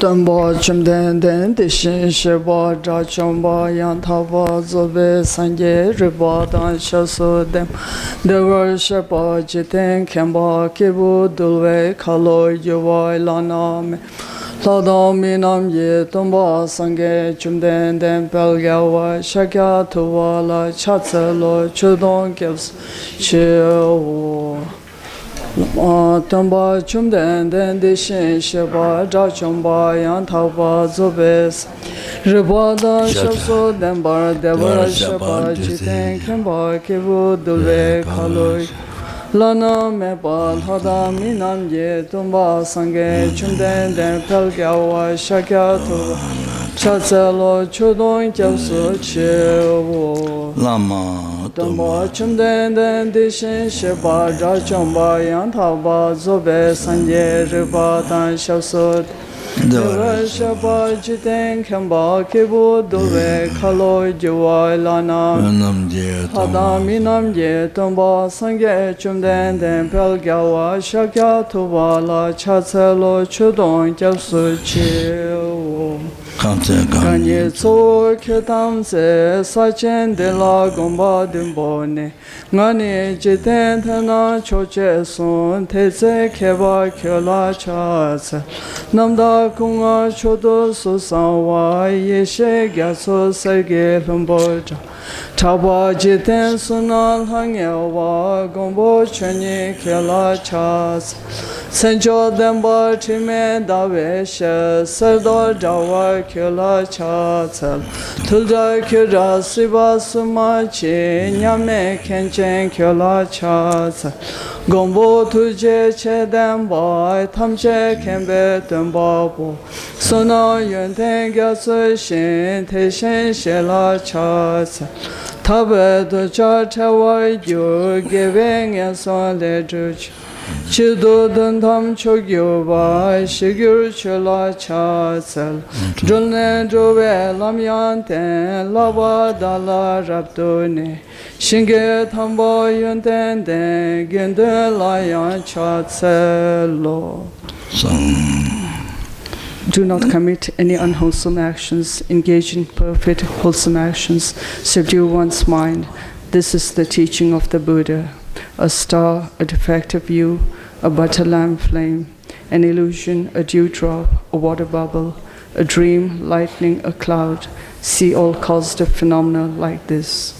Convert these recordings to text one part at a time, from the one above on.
Tumba chumden den dishin shiba dra chumba yang taba zobe sanje riba dan shaso dem devar shiba jiten kemba kibu dulwe kalo yuwa lana me lada minam ye tumba sange chumden den pelgawa shakya tuwa la chatselo chudon kevs chewo Tamba chumden den dishin shiba dra chumba yang taba zobes riba da shaso dembar devar shiba jiten kemba kibu dulve kaloi lana mebal hada minam ye tumba sange chumden den pelgyawa shakya tuva chatselo chudon kyavsu chewo lama Tumba chumden den dishin shiba dra chumba yang taba zobe sanje riba dan shavsut Deva shiba jiten kemba kibu dulve kalo jiwa lana Hada minam ye tumba sange chumden den pelgyawa shakya tuva la chatselo chudon kyavsu chewo Kanye tso ketam se sachen de la gomba dimbone Ngani jiten tena choche sun teze keba kyola chase Namda kunga chodo susanwa yeshe gyaso serge lumboja Chaba jiten sunal hangyewa gombo chanye kyola chase Senjo demba chime dawe she sardo jawa kyola chatsal Tulja kyura siva suma chi nyame kenchen kyola chatsal Gombo tuje che demba tamche kembe demba bo Sona yunten gyatso shin te shin shela chatsal Tabe duja chawa yu gebe ngen son le juch Chido dantam chogyo ba shigyur chula chatsal Julne jove lamyan ten lava dala rabdone Shinge tamba yunten den gende layan chatsalo Do not commit any unwholesome actions, engage in perfect wholesome actions, subdue one's mind. This is the teaching of the Buddha. A star, a defective view, a butter lamp flame, an illusion, a dewdrop, a water bubble, a dream, lightning, a cloud. See all causative phenomena like this.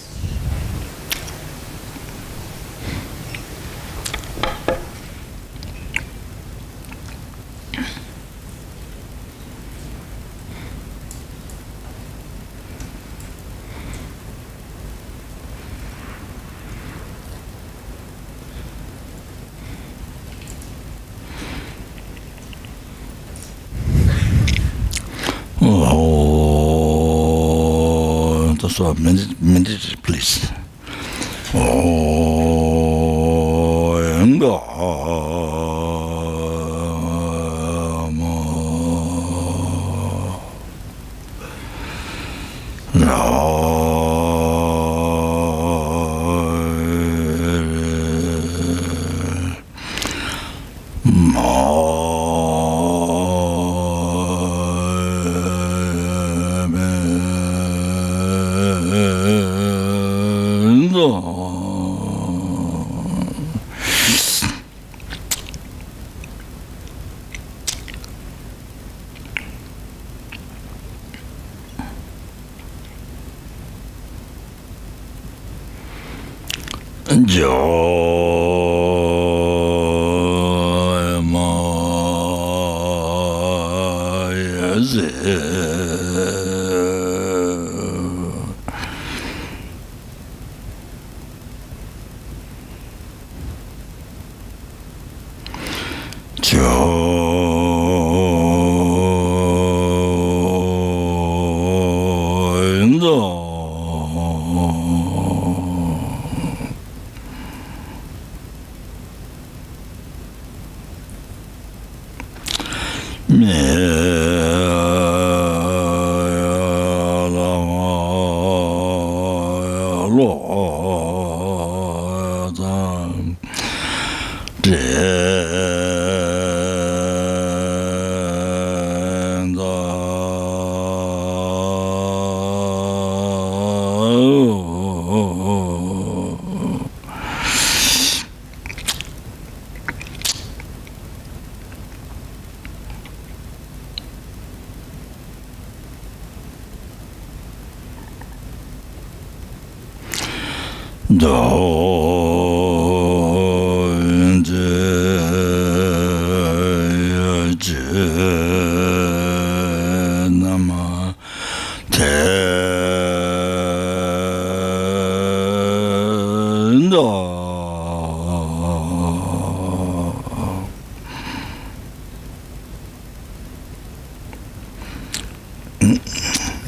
So meditate, please.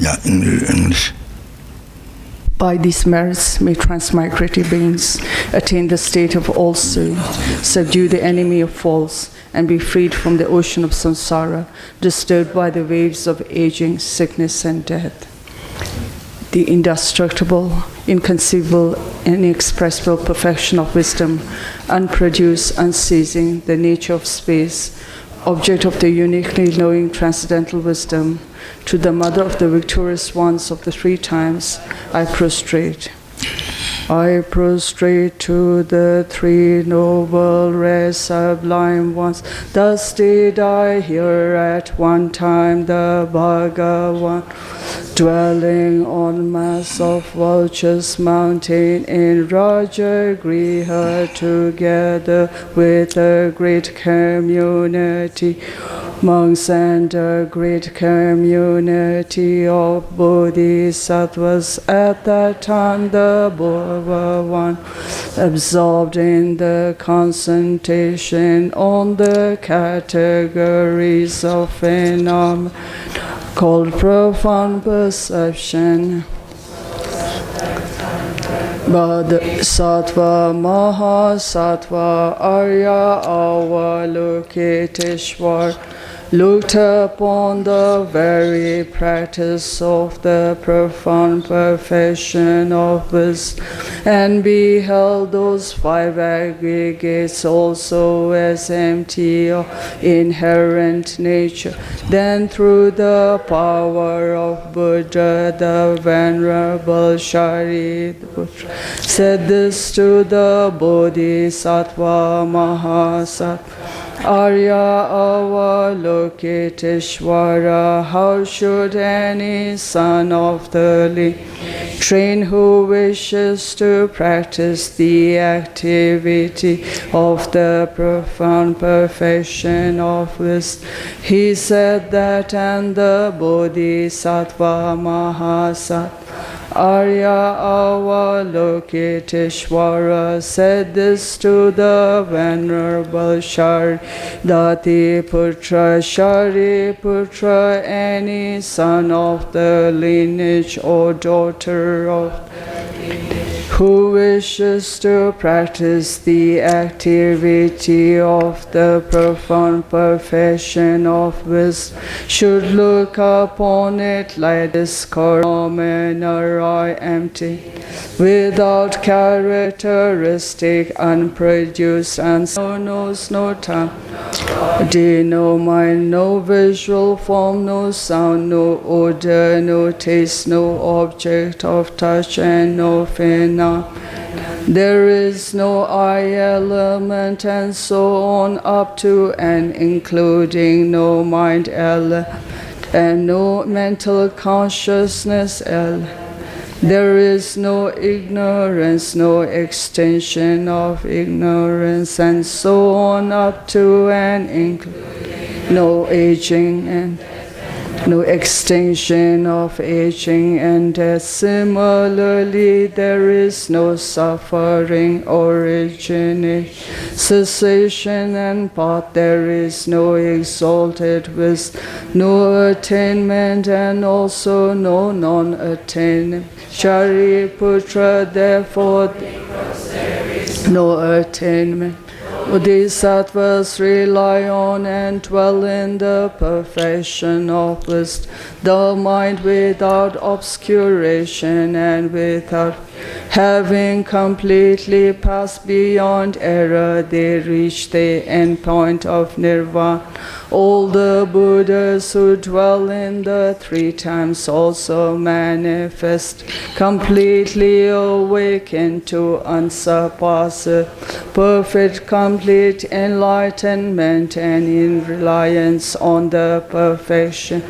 Yeah, English. By these merits may transmigratory beings attain the state of also, subdue the enemy of false, and be freed from the ocean of samsara, disturbed by the waves of aging, sickness, and death. The indestructible, inconceivable, inexpressible perfection of wisdom, unproduced, unceasing, the nature of space, object of the uniquely knowing transcendental wisdom, to the mother of the victorious ones of the three times, I prostrate. I prostrate to the three noble, rare, sublime ones. Thus did I hear at one time the Bhagavan, dwelling on mass of vultures mountain in Rajagriha, together with a great community monks and a great community of bodhisattvas. At that time the Bhagavan, absorbed in the concentration on the categories of phenomena called profound perception, Bodhisattva, Mahasattva, Arya, Avalokiteshvara, looked upon the very practice of the profound perfection of wisdom, and beheld those five aggregates also as empty of inherent nature. Then through the power of Buddha, the Venerable Shariputra said this to the Bodhisattva, Mahasattva, Arya, Avalokiteshvara, how should any son of the living train who wishes to practice the activity of the profound perfection of wisdom? He said that, and the Bodhisattva, Mahasattva, Arya, Avalokiteshvara said this to the Venerable Shariputra, Shariputra, any son of the lineage or daughter of who wishes to practice the activity of the profound perfection of wisdom should look upon it like this phenomena are empty, without characteristic, unproduced, and knows no time, no mind, no visual form, no sound, no odor, no taste, no object of touch, and no phenomena. There is no I element, and so on up to and including no mind element and no mental consciousness element. There is no ignorance, no extension of ignorance, and so on up to and including no aging and no extinction of aging and death. Similarly, there is no suffering, origination, cessation, and path. There is no exalted wisdom, no attainment, and also no non-attainment. Shariputra, therefore, there is no attainment. Bodhisattvas rely on and dwell in the perfection of wisdom, the mind without obscuration and without having completely passed beyond error, they reach the end point of nirvana. All the Buddhas who dwell in the three times also manifest, completely awakened to unsurpassed, perfect, complete enlightenment, and in reliance on the perfection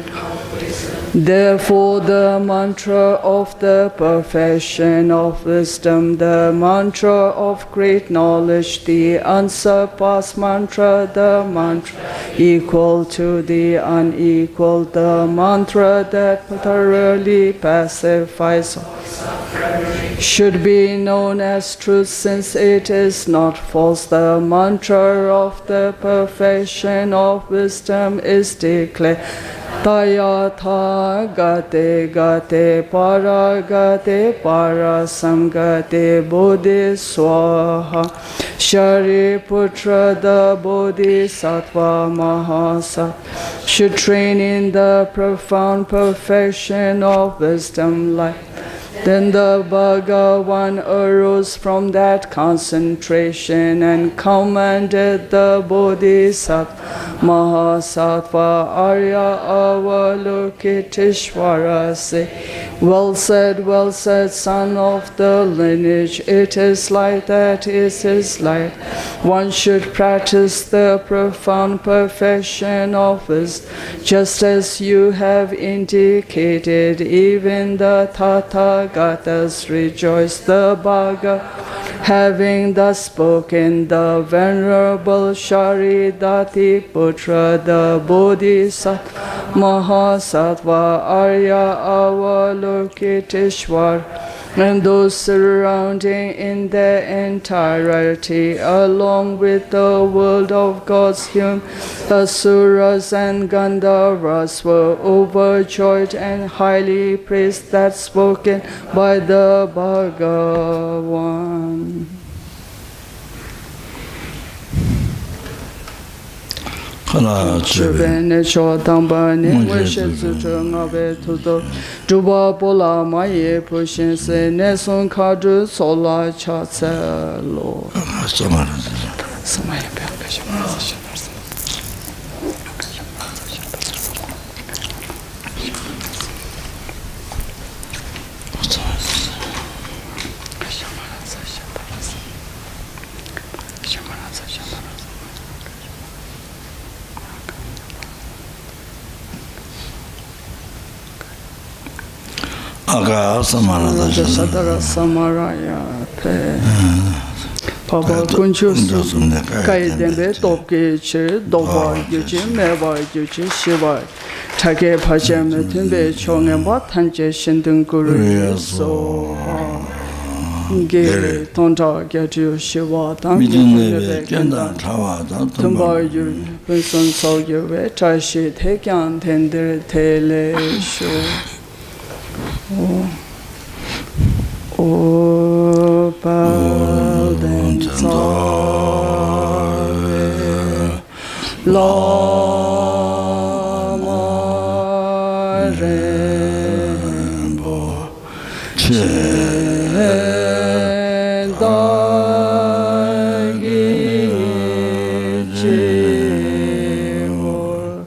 Therefore, the mantra of the perfection of wisdom, the mantra of great knowledge, the unsurpassed mantra, the mantra equal to the unequal, the mantra that thoroughly pacifies all, should be known as truth, since it is not false. The mantra of the perfection of wisdom is declared. Tayatha gate gate para gate para samgate bodhi swaha. Shariputra, the bodhisattva mahasa, should train in the profound perfection of wisdom life. Then the Bhagavan arose from that concentration and commanded the Bodhisattva Mahasattva Arya Avalokiteshvara, say, well said, son of the lineage, it is like that, it is like. One should practice the profound perfection of wisdom, just as you have indicated. Even the Tathagatas rejoice. The Bhagavan, having thus spoken, the Venerable Sharidati Putra, the Bodhisattva Mahasattva Arya Avalokiteshvara, and those surrounding in their entirety, along with the world of gods, human, asuras and gandharvas, were overjoyed and highly praised that spoken by the Bhagavan. Chubene chodambane weshe zutu ngabe tuto juba bola maye pushin se nesun kadu sola chatse lo. Samaya Aga Sadara Samaraya Pe Papa Kunchus Kaidembe Topke Che Doba Yuji Meva Yuji Shiva Take Pachem Timbe Chongamba Tanje Shindun Guru So Gere Tonta Gatu Shiva Tangi Tumba Yu Benson So Yuve Tashi Tekyan Tender Tele Sho O Palden Tsave Lama Rembo Chendagi Chimur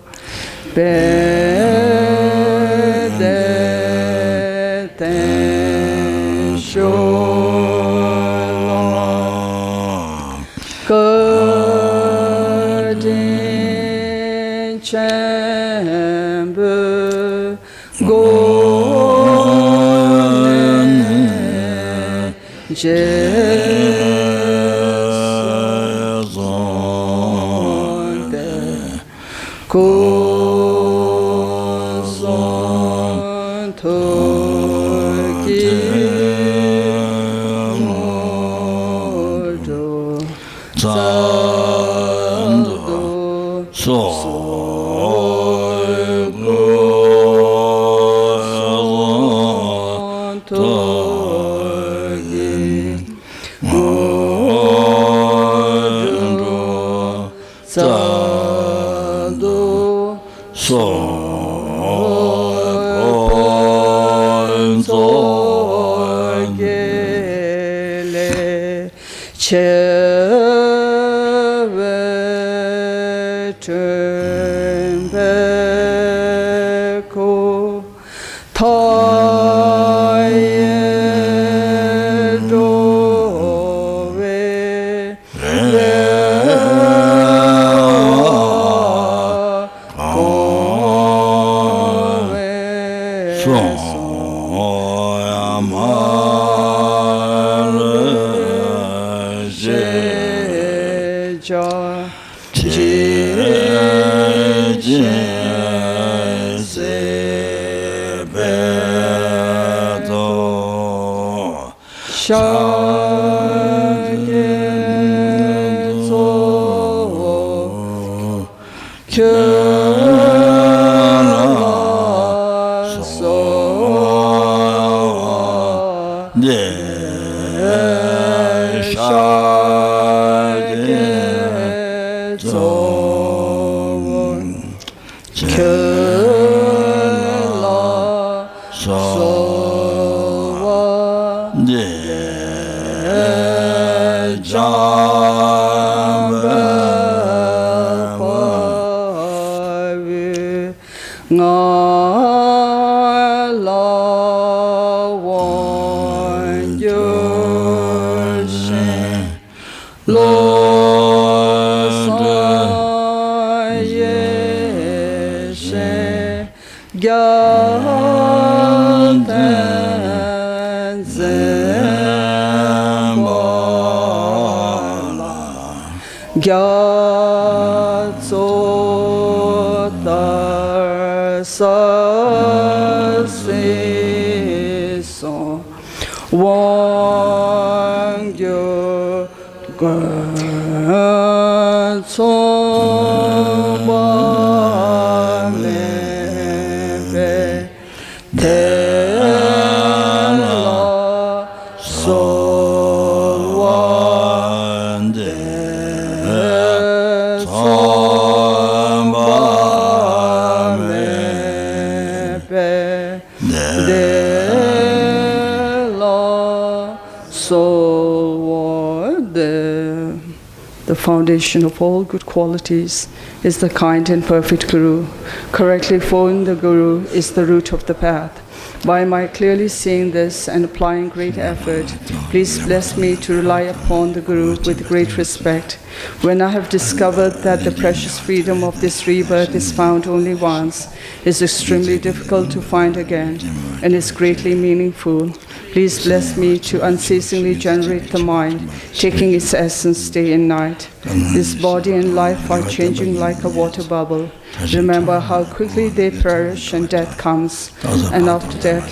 The foundation of all good qualities is the kind and perfect Guru. Correctly following the Guru is the root of the path. By my clearly seeing this and applying great effort, please bless me to rely upon the Guru with great respect. When I have discovered that the precious freedom of this rebirth is found only once, is extremely difficult to find again, and is greatly meaningful, please bless me to unceasingly generate the mind, taking its essence day and night. This body and life are changing like a water bubble. Remember how quickly they perish and death comes, and after death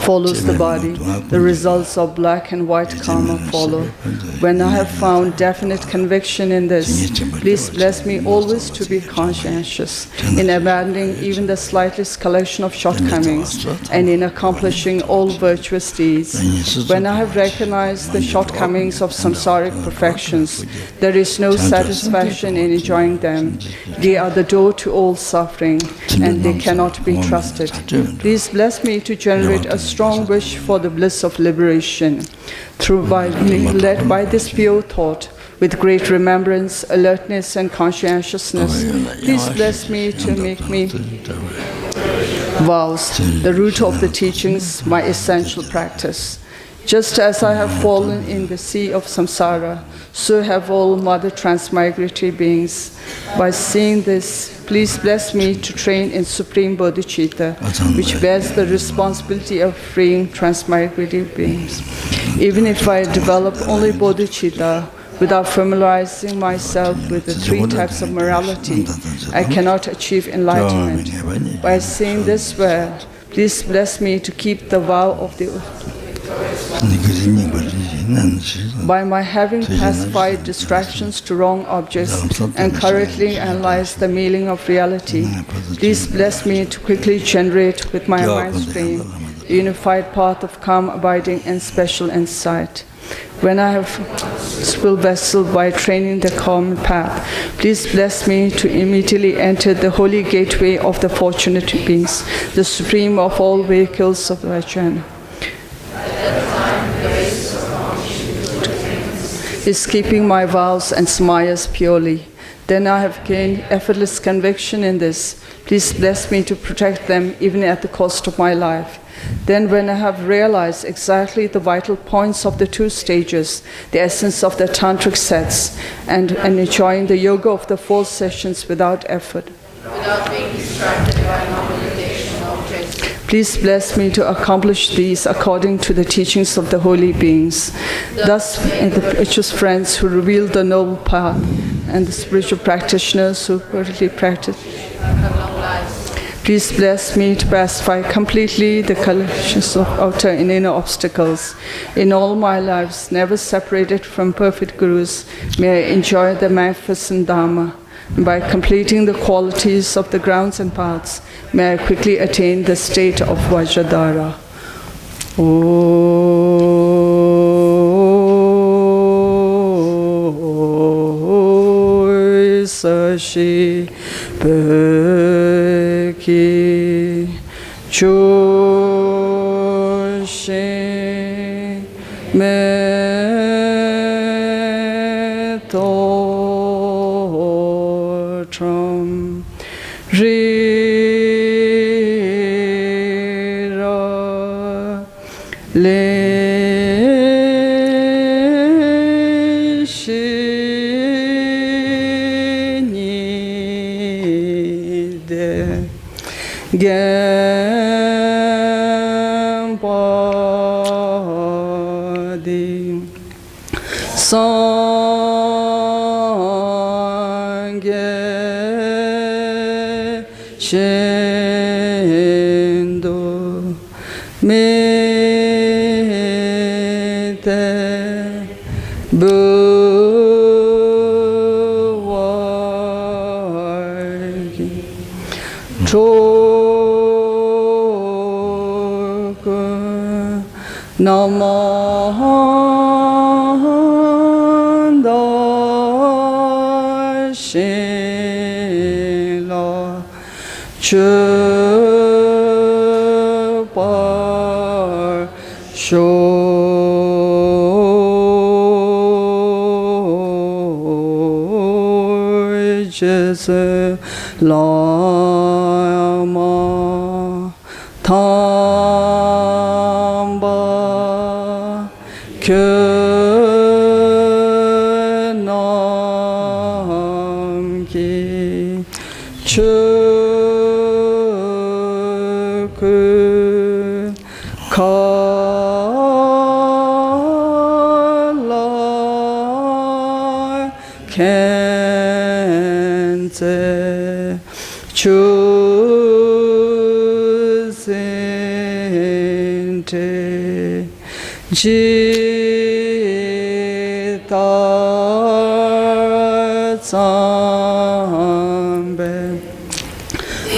follows the body. The results of black and white karma follow. When I have found definite conviction in this, please bless me always to be conscientious in abandoning even the slightest collection of shortcomings and in accomplishing all virtuous deeds. When I have recognized the shortcomings of samsaric perfections, there is no satisfaction in enjoying them. They are the door to all suffering, and they cannot be trusted. Please bless me to generate a strong wish for the bliss of liberation, through being led by this pure thought, with great remembrance, alertness, and conscientiousness. Please bless me to make me vows, the root of the teachings, my essential practice. Just as I have fallen in the sea of samsara, so have all mother transmigratory beings. By seeing this, please bless me to train in supreme bodhicitta, which bears the responsibility of freeing transmigratory beings. Even if I develop only bodhicitta, without familiarizing myself with the three types of morality, I cannot achieve enlightenment. By seeing this well, please bless me to keep the vow of the by my having pacified distractions to wrong objects and correctly analyzed the meaning of reality, please bless me to quickly generate with my mind stream the unified path of calm abiding and special insight. When I have full vessel by training the common path, please bless me to immediately enter the holy gateway of the fortunate beings, the supreme of all vehicles of Vajrayana. Is keeping my vows and samayas purely. Then I have gained effortless conviction in this. Please bless me to protect them even at the cost of my life. Then when I have realized exactly the vital points of the two stages, the essence of the tantric sets, and enjoying the yoga of the 4 sessions without effort. Without being distracted by non-relational objects. Please bless me to accomplish these according to the teachings of the holy beings. Thus, the virtuous friends who reveal the noble path and the spiritual practitioners who worthily practice. Please bless me to pacify completely the collisions of outer and inner obstacles. In all my lives, never separated from perfect gurus, may I enjoy the magnificent Dharma. And by completing the qualities of the grounds and paths, may I quickly attain the state of Vajradhara. Sashi Beki Choshi Metotram Rira Gambadi Sangye Shendo Mete Buwagi Namanda Shila Chupar Shoy Jese Lama Tamba Könamki Çökü Kalay Kente Çüzinte Jita Tsambe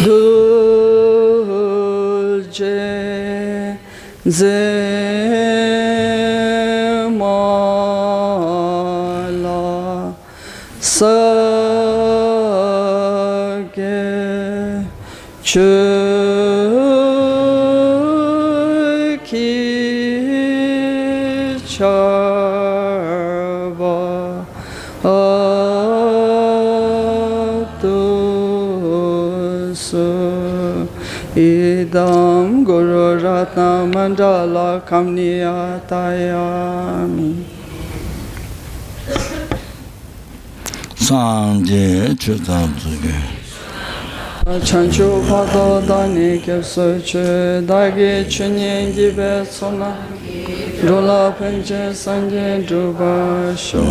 Dulce Zemala Sage Çöki Çarva Atusu Idam Guru Ratna Mandala Kamniyatayami Sangye Chutam Tsuge Chanchu Pato Dani Kyapso Chu Dagi Chunyen Gibe Sona Rola Penche Sanje Druba Sho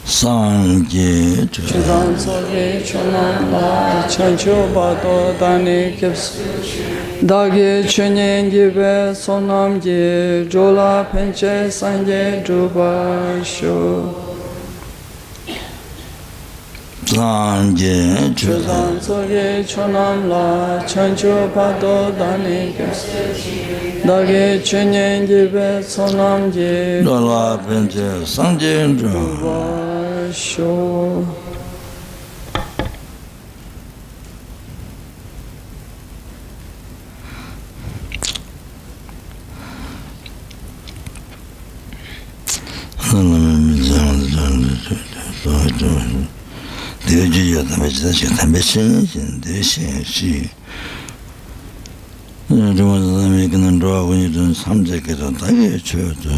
Sangye Chudan Soge Chunam La Chanchu Pato Dani Kyapso Dagi Chunyen Gibe Sonam Gi Rola Penche Sanje Druba Sho Sangye Chudan Soge Chunam La Chanchu Pato Dani Kyapso Dagi Chunyen Gibe Sonam Gi Rola Penche Sangye Druba Sho 좀 사람이 그는 로하고 있는 삼재께서 다게 줘도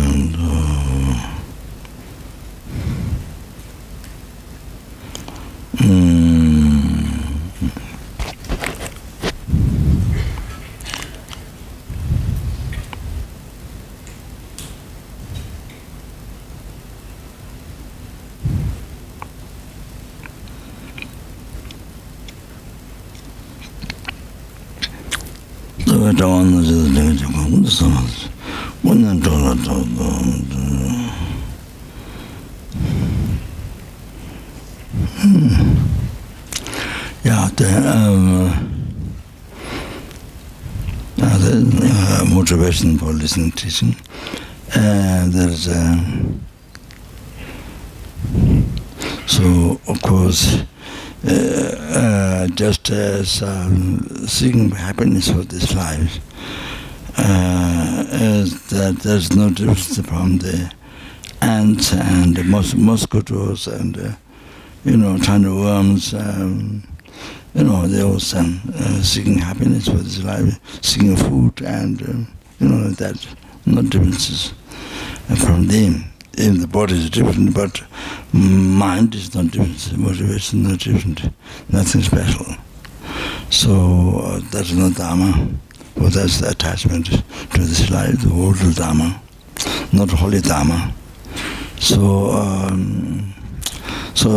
왜 저원은 저 내가 지금 무슨 원년 돌아도 yeah, the motivation for listening teaching, and there's so of course just as seeking happiness for this life, is that there's no difference from the ants and the mosquitoes and tiny worms. They all seeking happiness for this life, seeking food, and that no differences from them. Even the body is different, but mind is not different, motivation is not different, nothing special. So that's not Dharma. Well, that's the attachment to this life, the worldly Dharma, not holy Dharma. So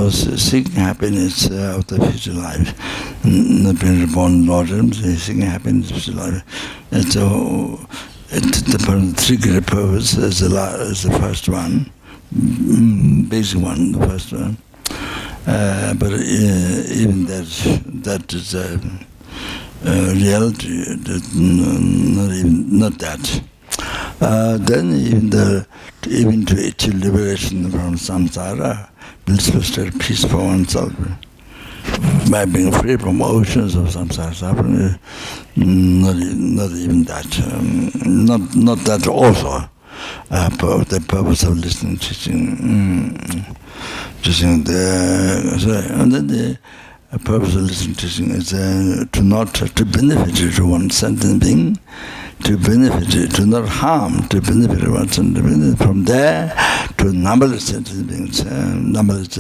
seeking happiness of the future life, not being reborn Lord, seeking happiness of the future life. And so the three great purpose is the first one, basic one, the first one. But even that is a reality, not that. Then even to achieve liberation from samsara, blissful state, peace for oneself, by being free from oceans of samsara suffering, not even that, not that also. The purpose of listening, teaching, and then the purpose of listening, teaching is to benefit to one sentient being, to benefit, to not harm, to benefit one sentient being. From there to numberless sentient beings, numberless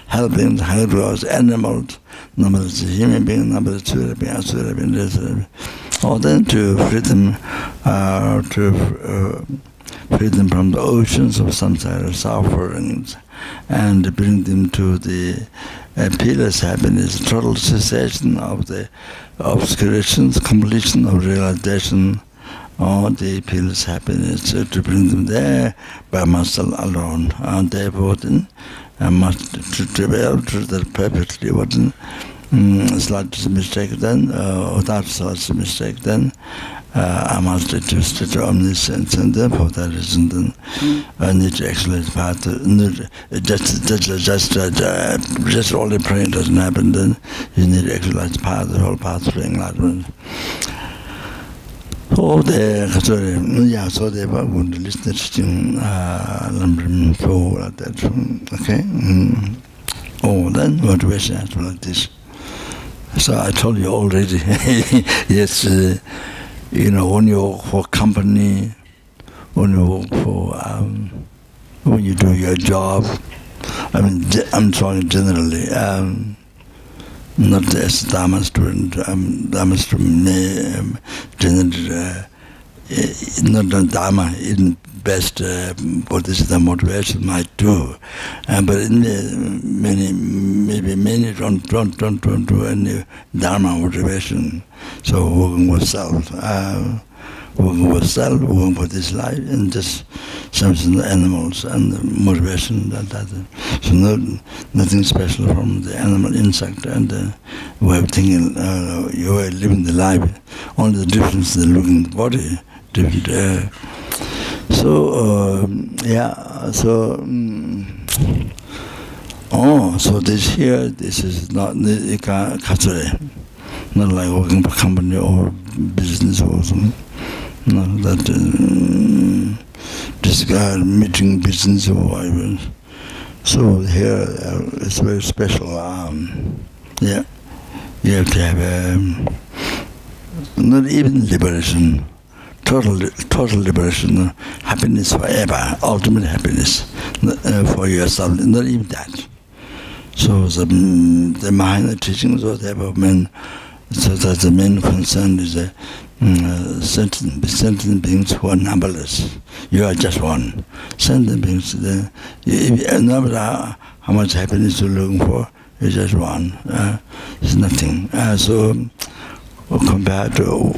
helping, hydros, animals, numberless human beings, numberless asura beings, or then to freedom, freedom from the oceans of samsara sufferings, and bring them to the peerless happiness, total cessation of the obscurations, completion of realization, or the peerless happiness, to bring them there by myself alone. And therefore, then, I must to be able to do that perfectly. Slight mistake then, without slight mistake then, I must just to omniscience, and therefore that reason then I need to actually path. Just only praying doesn't happen. Then you need to actualize path, the whole path of enlightenment. So they were going to listen to lamrim flow like that. Okay. Then motivation has like this. So I told you already. Yes. When you work for company, when you work for, when you do your job, I'm talking generally, not as Dharma student, Dharma student, generally, not Dharma, in best bodhicitta motivation might do, but in many don't do any Dharma motivation. So working with self, working for this life, and just some animals and the motivation that. So nothing special from the animal insect and the way of thinking, your way of living the life. Only the difference in the look in the body, different. So this is not katsure. Not like working for a company or business or something. No, that this guy meeting business or whatever. So here it's very special. You have to have not even liberation, total liberation, happiness forever, ultimate happiness for yourself. Not even that. So the minor teachings or whatever men. So that the main concern is sentient beings who are numberless. You are just one. Sentient beings, no matter how much happiness you're looking for, you're just one. It's nothing. So compared to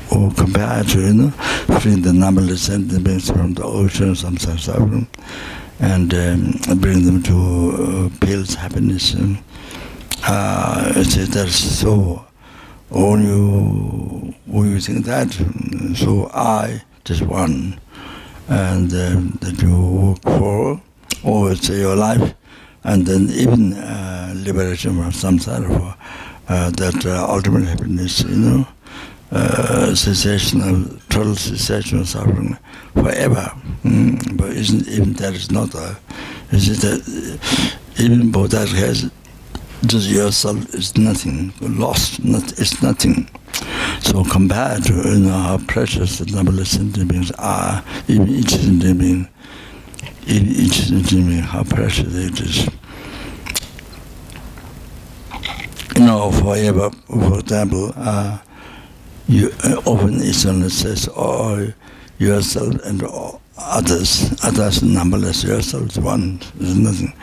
freeing the numberless sentient beings from the ocean of samsara suffering, and bring them to peace, happiness. That's so. When you think that, so I just one, and that you work for always your life, and then even liberation from samsara, for that ultimate happiness, cessation of total cessation of suffering forever. But isn't even that is not is it that even Buddha has just yourself is nothing, lost, it's nothing. So compared to how precious the numberless sentient beings are, even each sentient being, how precious it is. Forever, for example, you often Eastern says, yourself and others numberless, yourself is one, is nothing.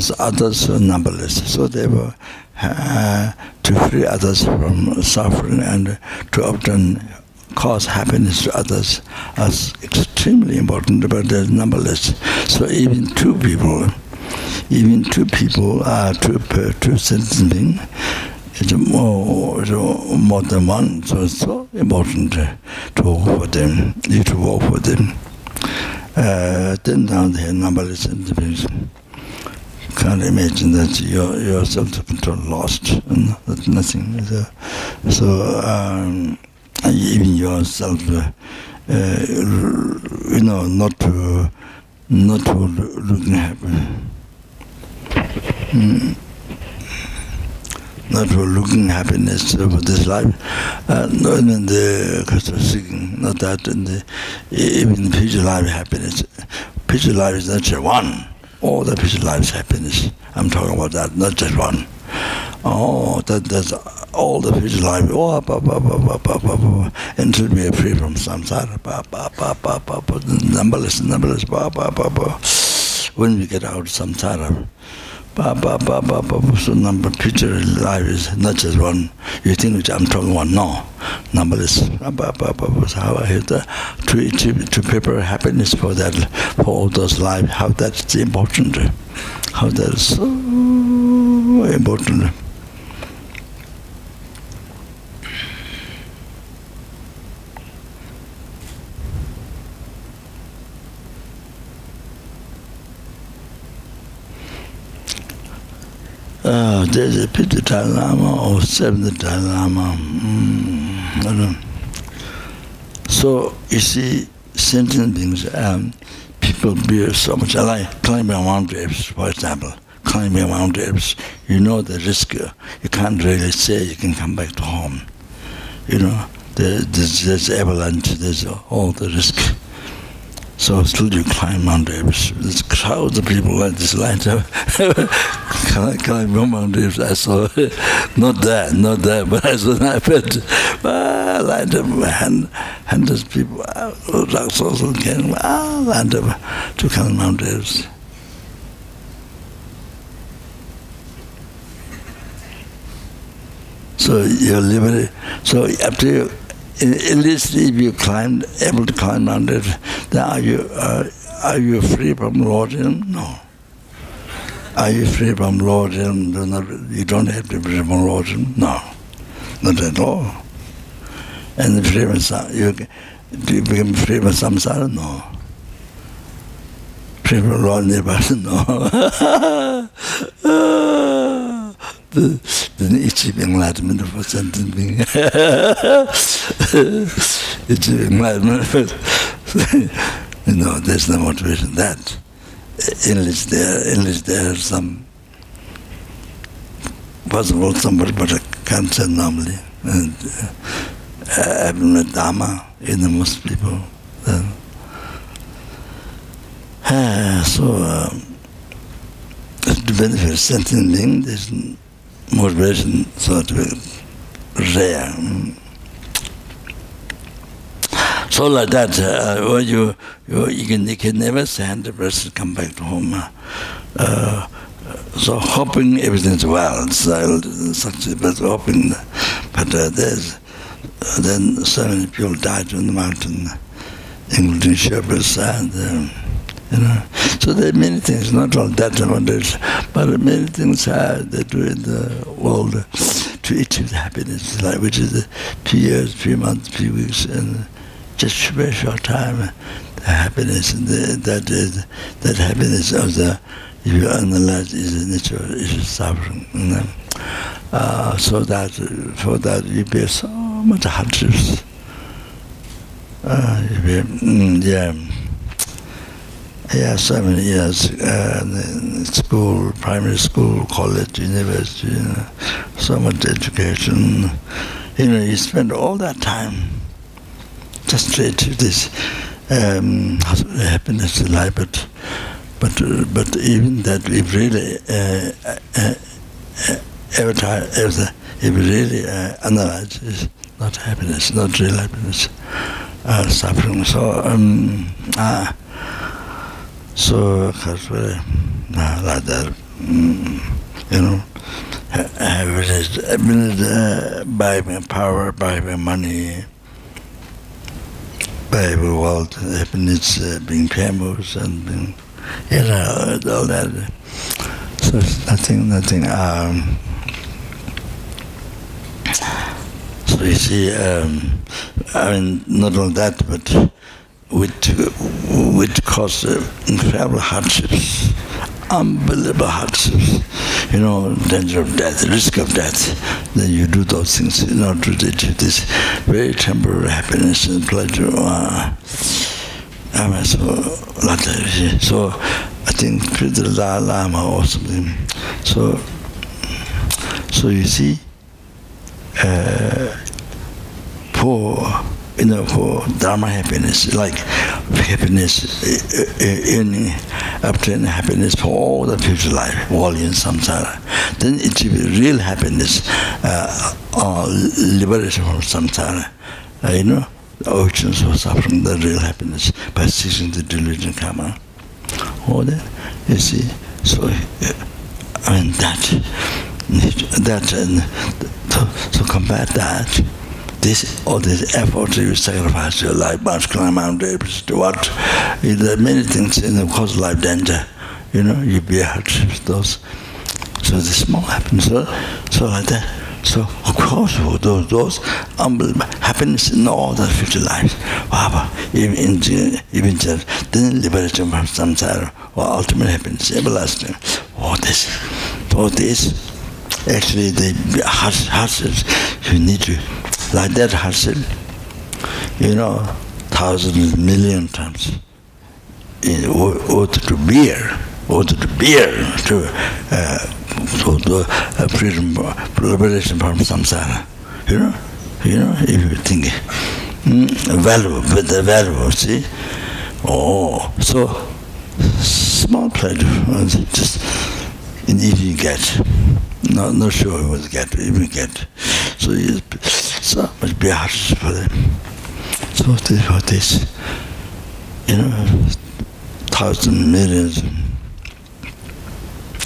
So others are numberless. So they were to free others from suffering and to obtain cause happiness to others is extremely important, but they're numberless. So even two people are two sentient beings. It's more than one, so it's so important to work for them. You to work for them. Then down there, numberless sentient beings. Can't imagine that your self-control lost, and that's nothing. So even yourself, not to looking happy. Not for looking happiness for this life, not in the cost of seeking, not that in the even the future life happiness. Future life is not just one. All the future life is happiness. I'm talking about that, not just one. That's all the future life. Until we are free from samsara. Numberless. When we get out of samsara. So future life is not just one. You think which I'm talking about? No, numberless. How I have to prepare happiness for that, for all those lives. How that's important. How that is so important. There's a fifth Dalai Lama or seventh Dalai Lama. I don't know. So you see, sentient beings, people bear so much. I like climbing Mount Everest, for example. Climbing Mount Everest, you know the risk. You can't really say you can come back to home. There's avalanche. There's all the risk. So still you climb Mount Everest. There's crowds of people like this lined up. Climb Mount Everest. I saw not there, but I saw that bit. Lined up, hundreds of people. Rocks also came. Lined up to climb Mount Everest. So you're liberated. So after you. At least if you able to climb Mount Everest, then are you free from lordship? No. Are you free from lordship? You don't have to be free from lordship? No, not at all. And free from you become free from samsara? No. Free from Lord Nirvana? No. The achieving enlightenment for sentient being. Achieving enlightenment. There's no motivation in that. Unless there are some possible somebody, but I can't say normally. And I haven't met Dharma in the most people. So to benefit sentient being, there's motivation sort of rare. So like that, you can never say 100% come back to home. So hoping everything's well, succeed, but hoping, but there's then so many people died on the mountain, including Sherpas, and so there are many things, not all that advantage, but many things they do in the world to achieve the happiness, like which is 2 years, 3 months, 3 weeks, and just a very short time. The happiness, that happiness of the, if you analyze, is the nature, is suffering. So that for that you bear so much hardships. So many years in school, primary school, college, university, so much education. You spend all that time just to achieve this happiness in life, but even that, if really every time, if we really analyze, it's not happiness, not real happiness, suffering. So like that, happiness by power, by money, by wealth, happiness being famous and being, all that. So it's nothing. So you see, not only that, but which cause incredible hardships, unbelievable hardships, danger of death, risk of death. Then you do those things in order to achieve this very temporary happiness and pleasure. So I think the Dalai Lama or something. So you see, for Dharma happiness, like happiness, obtaining happiness for all the future life, all in samsara. Then it will be real happiness, liberation from samsara. The oceans of suffering, the real happiness by ceasing the delusion karma. All that, you see. So, so combat that. All this effort, you sacrifice your life, must climb Mount Everest, what? There are many things in the cause life danger. You bear hardships, those. So the small happiness, so like that. So of course, those unbelievable happiness in all the future lives. Wow, even just then liberation from samsara, or ultimate happiness, everlasting. All this. Actually, the hardships you need to. Like that hardship, thousands, million times, ought to bear to freedom, liberation from samsara. If you think value, see? So small pleasure, just if you get, not sure who will get, even get. So so much be harsh for them. So this, thousands, millions,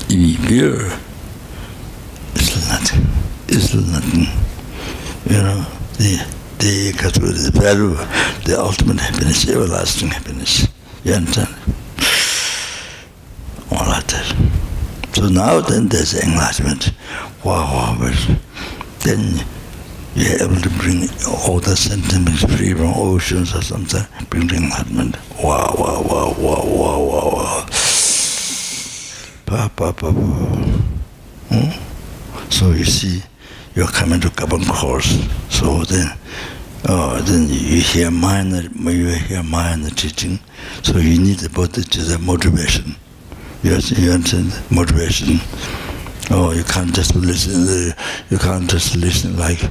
if pure, it's nothing. The value, the ultimate happiness, everlasting happiness. You understand? All like that. So now then there's enlightenment. Wow, then you're able to bring all the sentiments free from oceans or something, bring the enlightenment. Wow. So you see, you're coming to Kopan course. So then you hear mind teaching. So you need the bodhicitta motivation. You understand? Motivation. You can't just listen. You can't just listen like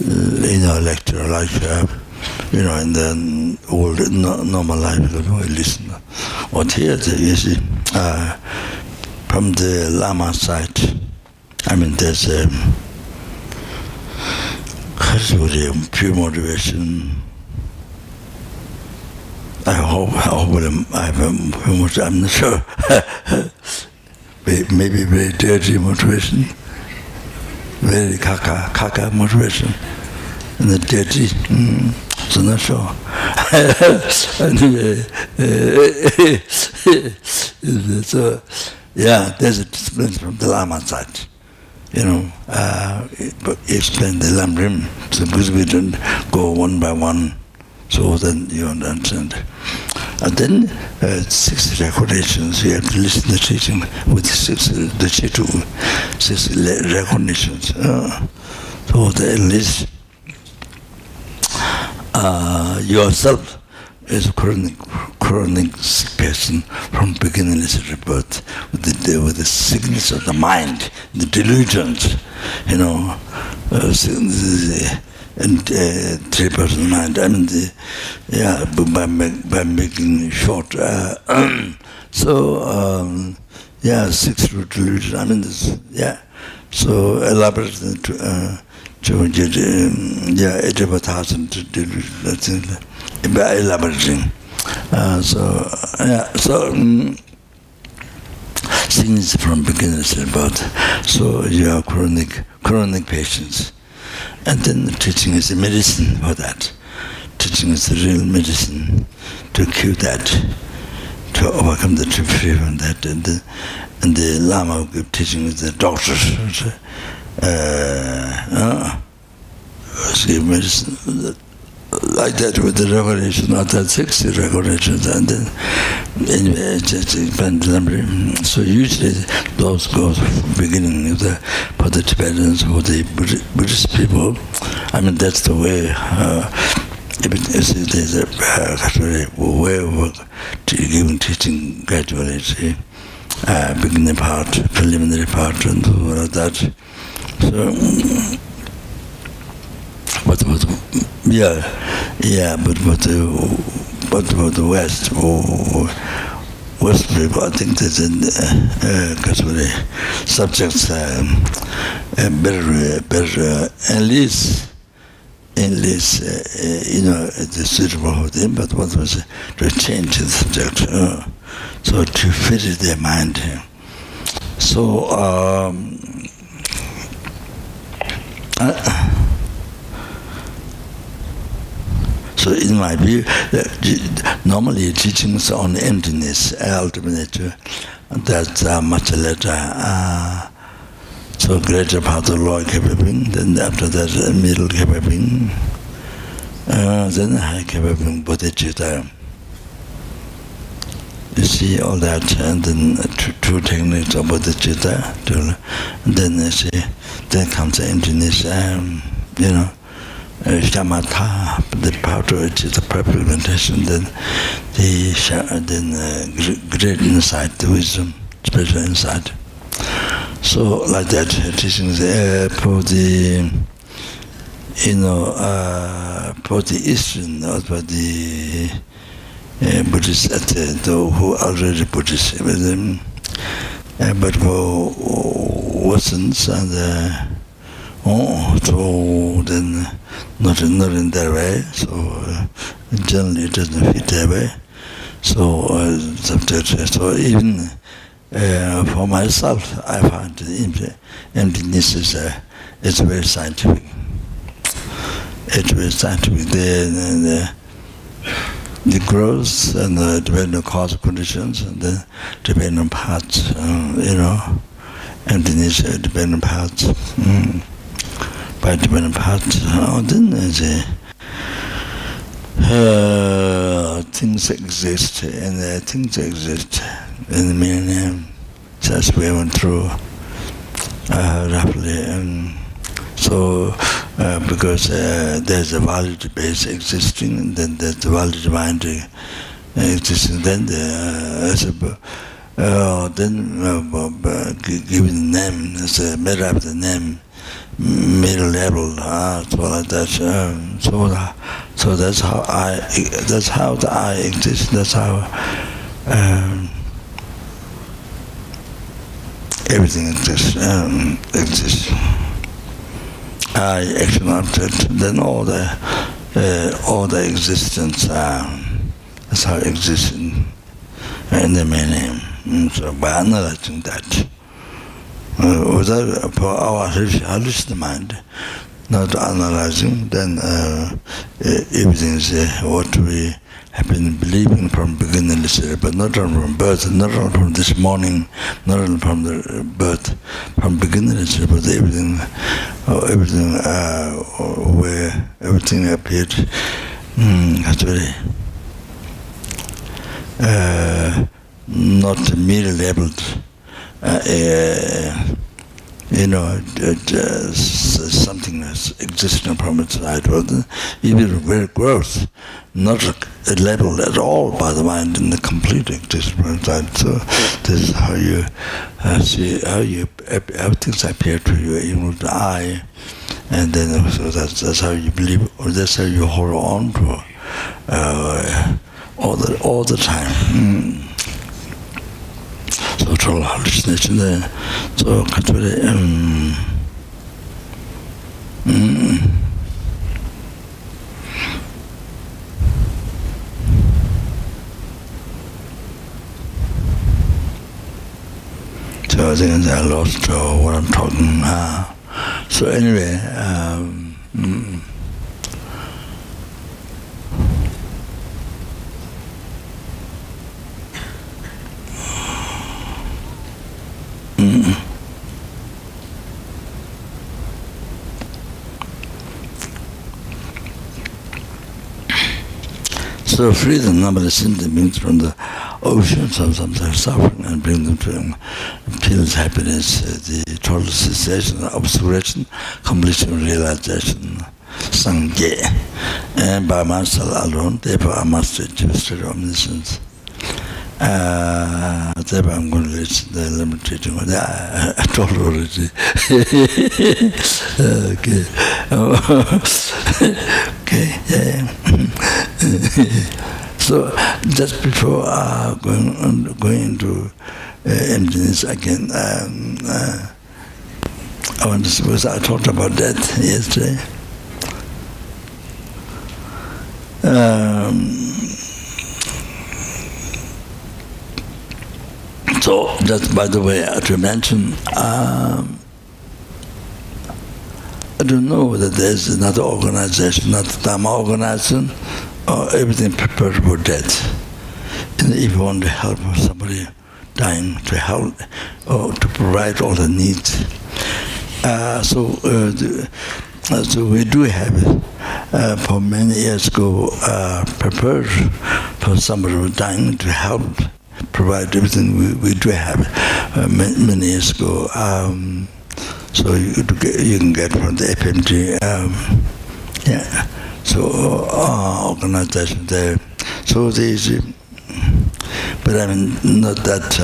lecture, like in the old normal life. You listen. Or here, you see, from the Lama side, there's pure motivation. I hope I have I'm not sure. Maybe very dirty motivation, very kaka motivation. and the dirty. So not sure. Anyway, so yeah, there's a discipline from the Lama side. Explain the lamrim, so because we don't go one by one, so then you understand. And then 6 recognitions, you have to listen to the teaching with 6 recognitions. So at least yourself is a chronic sick person from beginningless rebirth, with the sickness of the mind, the delusions, and 3% mind. I mean, by making it short. 6 delusions. I mean, So elaborate to 85,000 delusions. By elaborating. Things from beginners about. So you are chronic patients. And then the teaching is a medicine for that. Teaching is the real medicine to cure that, to overcome the trip free from that. And the Lama teaching is the doctors. Give medicine like that with the regulation, not that 60 regulations, and then anyway, just expand the number. So usually those go beginning for the Tibetans or the Buddhist people. I mean, that's the way. There's a way of giving teaching gradually. See, beginning part, preliminary part, and all of that. So. But for the West people, I think there's subjects better at least it's suitable for them. But what was to change the subject, so to fit their mind. So in my view, normally teachings on emptiness, ultimate nature, that's much later. So greater part of lower capable, then after that middle capable, then high capable bodhicitta. You see all that, and then two techniques of bodhicitta, and then then comes the emptiness, shamatha, the power to achieve the perfect meditation, then great insight, the wisdom, special insight. So like that, teachings for the Eastern or for the Buddhist, who are already Buddhist, but for Westerns and so then not in that way. So generally it doesn't fit that way. So so even for myself, I find the emptiness is very scientific. It's very scientific. The growth and the dependent causal conditions and the dependent parts, emptiness dependent parts. By dependent parts, then things exist, and things exist in the meaning. That's we went through roughly. So, because there's a valid base existing, and then there's the valid mind existing, then given the name, as a matter of the name, middle level, so like that. So that's how the I exist. That's how everything exists. I action object. Then all the existence. That's how it exists in the meaning. So by analyzing that. Without for our hallucinate mind, not analyzing, then everything is what we have been believing from beginning, but not only from birth, not only from this morning, not only from the birth, from beginning, but everything, where everything appeared, it's very not merely labeled. Something that's existing from inside, but even very growth, not labeled at all by the mind in the complete existence from inside. So this is how you see how things appear to you, even with the eye, and then so that's how you believe, or that's how you hold on to all the time. So total hallucination there. So actually, so I think I lost what I'm talking. So anyway, so free the numberless beings from the oceans of samsara suffering and bring them to peace, happiness, the total cessation, obscuration, completion, realization, sangye. And by myself alone, therefore I must achieve straight omniscience. Therefore I'm going to reach the limit teaching. I told already. Okay. Okay, yeah. So just before going into emptiness again, I want to suppose I talked about death yesterday. So just by the way, to mention, I don't know whether there's another organization, not Dharma organization, or everything prepared for death. And if you want to help somebody dying, to help or to provide all the needs. So we do have it. For many years ago, prepared for somebody who dying to help provide everything we do have many years ago. So you can get from the FPMT, yeah. So organization there. So there's, but I mean not that.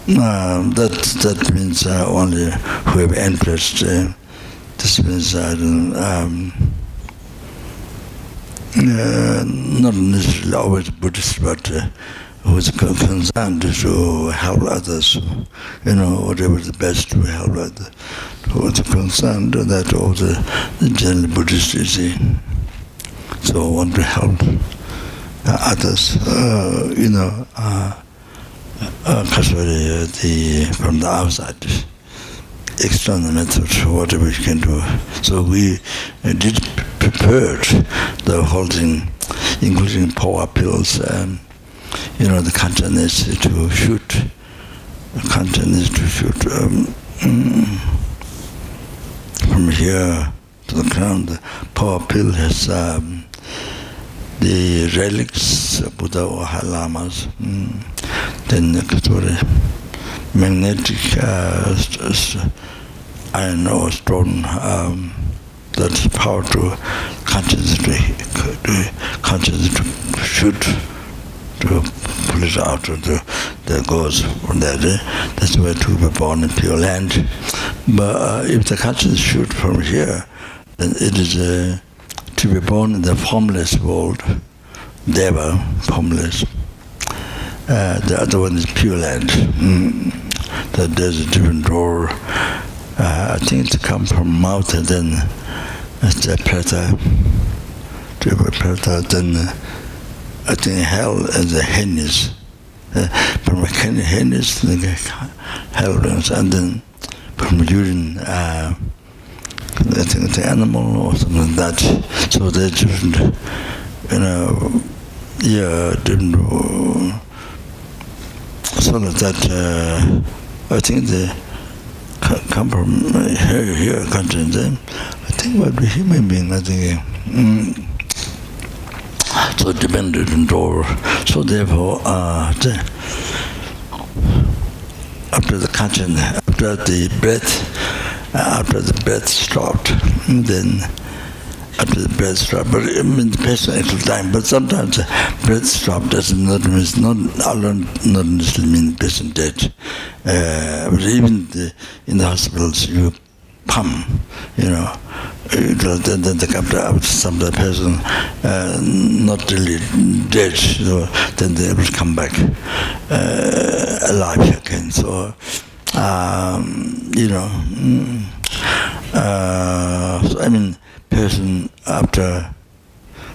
That means only who have interest. This means not necessarily always Buddhist, but who is concerned to help others, whatever the best to help others. Who is concerned that all the general Buddhist is so want to help others, from the outside, external methods, whatever we can do. So we did prepare the whole thing, including power pills, the consciousness to shoot, from here to the ground. The power pill has the relics of Buddha or High Lamas, then the magnetic iron or stone, that's power to consciously to shoot, to pull it out, that goes from there. That's where to be born in Pure Land. But if the consciousness shoot from here, then it is to be born in the formless world, Deva, formless. The other one is Pure Land. That there's a different door. I think it's come from mouth, and then it's a preta, then I think hell and the Hennis. From Hennis, hell, and then from urine, I think the animal or something like that. So they different, different. So that I think they come from here country. Then I think what we human being. I think. So dependent over. So therefore, after the consciousness, after the breath stopped, then after the breath stopped, but I mean the person actual time. But sometimes the breath stopped doesn't not necessarily mean the person dead. But even in the hospitals, you pump, then they come to some of the person not really dead, so then they will come back alive again. So, so I mean, person after,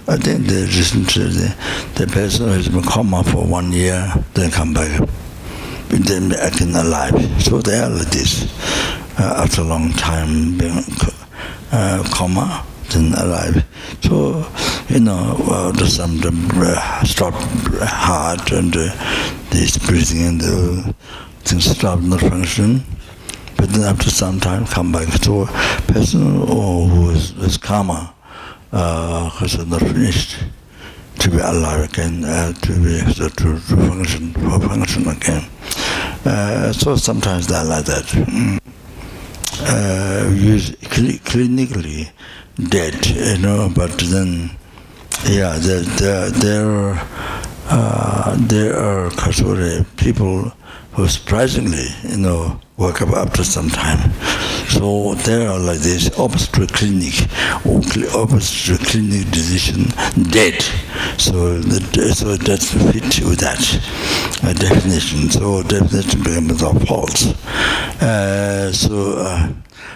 I think they recently, the person who has been coma for 1 year, then come back, then again alive. So they are like this. After a long time being coma, then alive. So, some stop heart and this breathing and the things stop not function. But then after some time come back. So person who is coma, because not finished, to be alive again, to function again. So sometimes they're like that. Clinically dead, but then, there are people who surprisingly, wake up after some time. So they are like this, opposite to clinic, opposite to clinic decision, dead. So that's fit with that definition. So definition becomes false.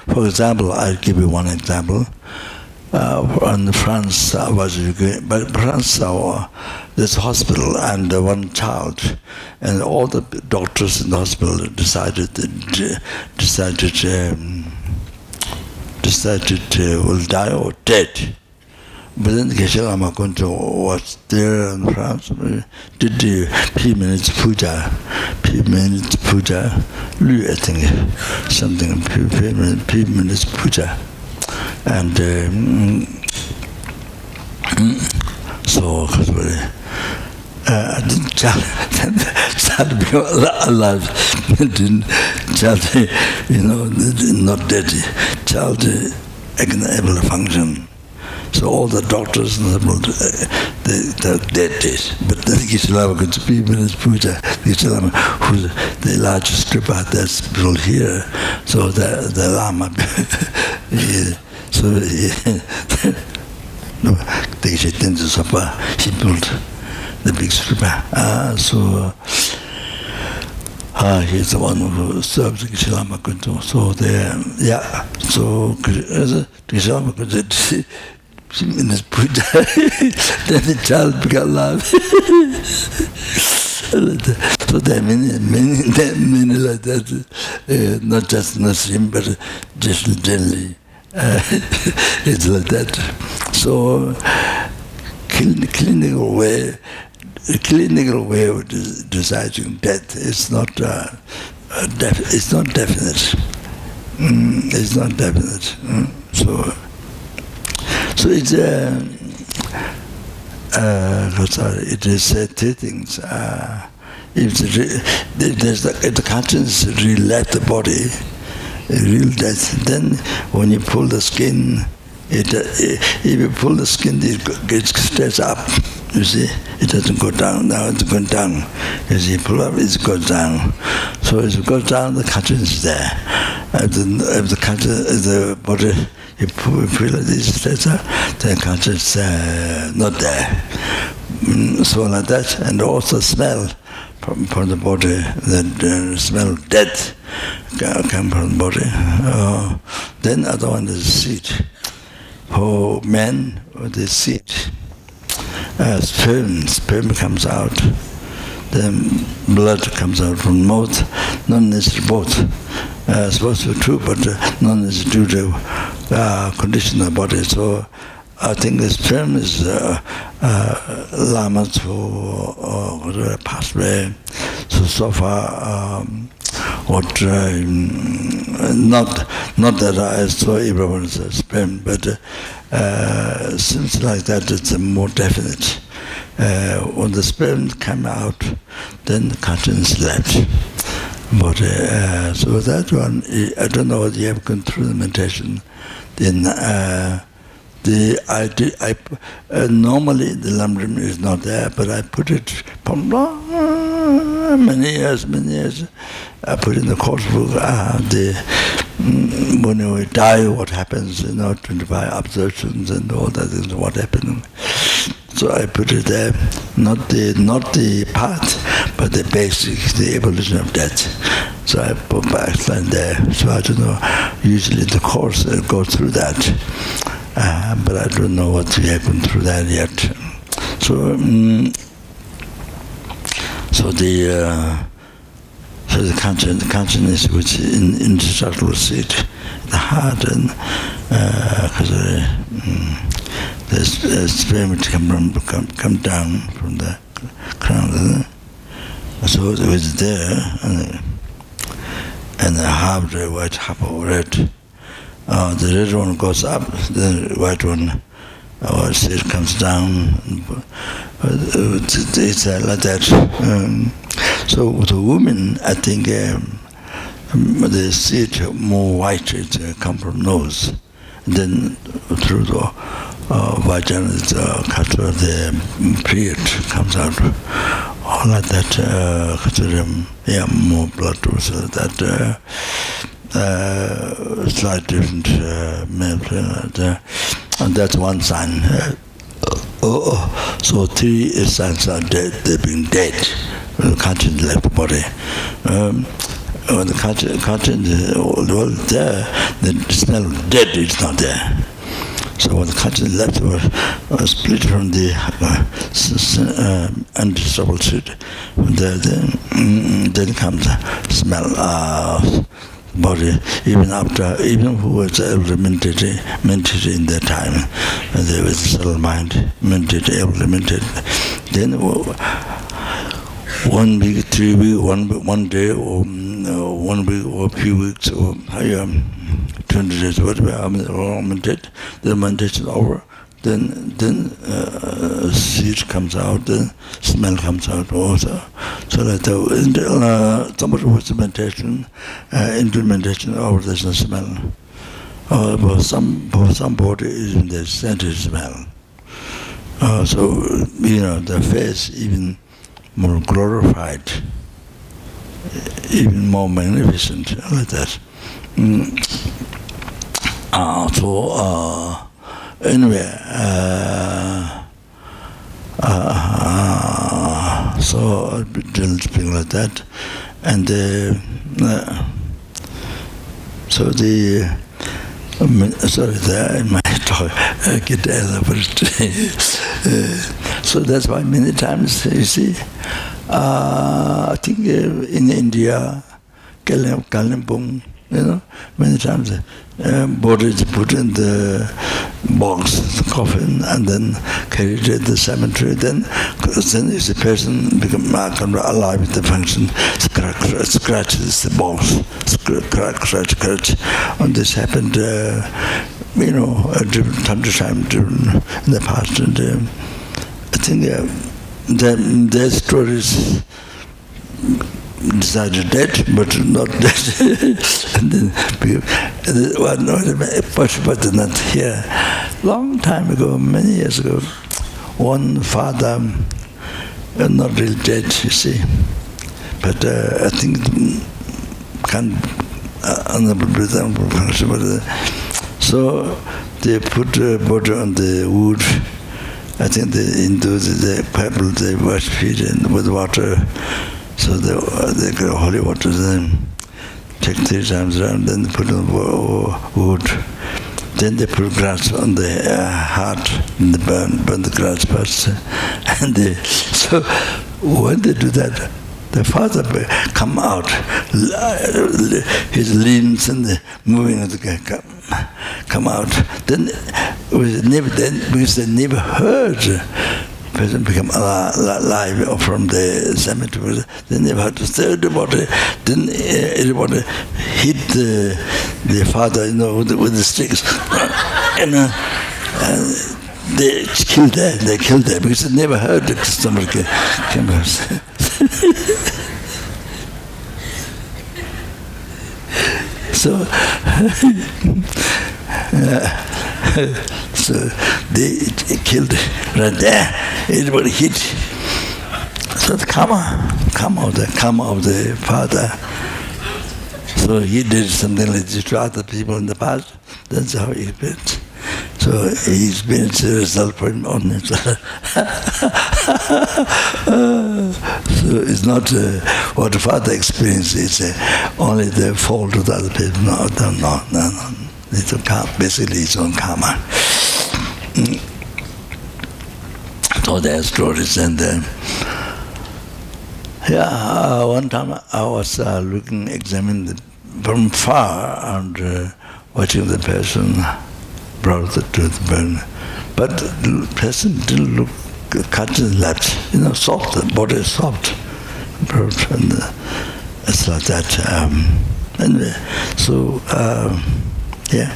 For example, I'll give you one example. In France, this hospital and one child, and all the doctors in the hospital decided will die or dead. But then Geshe Lama Kunto was there in France, did the FPMT puja, I think, something, FPMT puja. And so, child became alive, didn't child, not dead, child able to function. So all the doctors and they're dead. But then Geshe Lama could speak in his puja. Geshe Lama, who's the largest tripper that's built here, so the Lama, so he built the big stripper. He's the one who serves Geshe Lama Kunto. So so Geshe Lama Kunto in his puja, then the child became alive. So there are many like that, not just Muslim, but just generally. It's like that. So clinical way of deciding death is not it's not definite. It's not definite. So it's it is three things. If the conscience really left the body, real death, then when you pull the skin, if you pull the skin, it stays up. You see, it doesn't go down. Now it's going down. As you pull up, it goes down. So as it goes down, the conscience is there. If the body, you feel like this stays up, the conscience not there. So like that, and also smell from the body, the smell of death come from the body. Then other one is seed. For men, the seed. Sperm comes out. Then blood comes out from mouth. Not necessarily both. Supposed to be true, but not necessarily due to condition of the body. So I think this term is lamas who passed away. So far, what not that I saw everyone's sperm, but seems like that it's more definite. When the sperm came out, then the consciousness left. But so that one, I don't know what you have gone through the meditation. Then normally the lamrim is not there, but I put it from many years. I put in the course book when we die, what happens, 25 observations and all that is what happened. So I put it there, not the path, but the basic, the evolution of death. So I put backline there. So I don't know. Usually the course goes through that, but I don't know what we have gone through that yet. So the consciousness which in the subtle seat, the heart, and the sperm come down from the crown. So it was there, and the half the white, half red. The red one goes up, the white one, seed comes down. It's like that. So the women, I think the seed more white, it come from nose, then through the vagina, the period comes out, all like that. More blood also that slight different male, and that's one sign. So 3 signs are dead. They've been dead. The conscience left the body. When the conscience is all there, the smell of dead is not there. So when the conscience left, was split from the undisturbed seed. Then comes smell of body. Even who was able to meditate in that time, and there was a subtle mind, able to meditate. Then 1 week, 3 weeks, one day, or 1 week, or a few weeks, or 20 days, whatever, meditate. The meditation over. Then seed comes out, then smell comes out also. So that somebody was meditation, implementation over there's no smell. For somebody even there's scented smell. So the face even more glorified, even more magnificent, like that. Anyway, so I'll be doing something like that, and I might talk, get elaborate. So that's why many times you see, I think in India, Kalimpong, many times body is put in the box, the coffin, and then carried to the cemetery. Then if the person become alive with the function, scratches the box, scratch. And this happened, different time to time in the past. And I think their stories decided dead, but not dead. And then but not here. Long time ago, many years ago, one father, not really dead, you see, but I think so they put the body on the wood. I think the Hindus, the pebble, they wash feet with water. So they get holy water, then take 3 times around, then they put on wood. Then they put grass on the heart, and they burn the grass first. And so when they do that, the father come out, his limbs and the moving of the come out. Then because they never heard person become alive from the cemetery. They never heard. So everybody hit the father, with the sticks, they killed that. They killed that because they never heard that somebody came out. So, so they killed right there. Everybody hit. So the karma of the father. So he did something like this to other people in the past. That's how he went. So he experienced the result for him on himself. So it's not what the father experienced, it's only the fault of the other people. No. It's basically its own karma. So there are stories, and one time I was examining from far and watching the person brought it to the burn, but the person didn't look cut in the left, soft. The body is soft, and it's like that. Anyway, so yeah.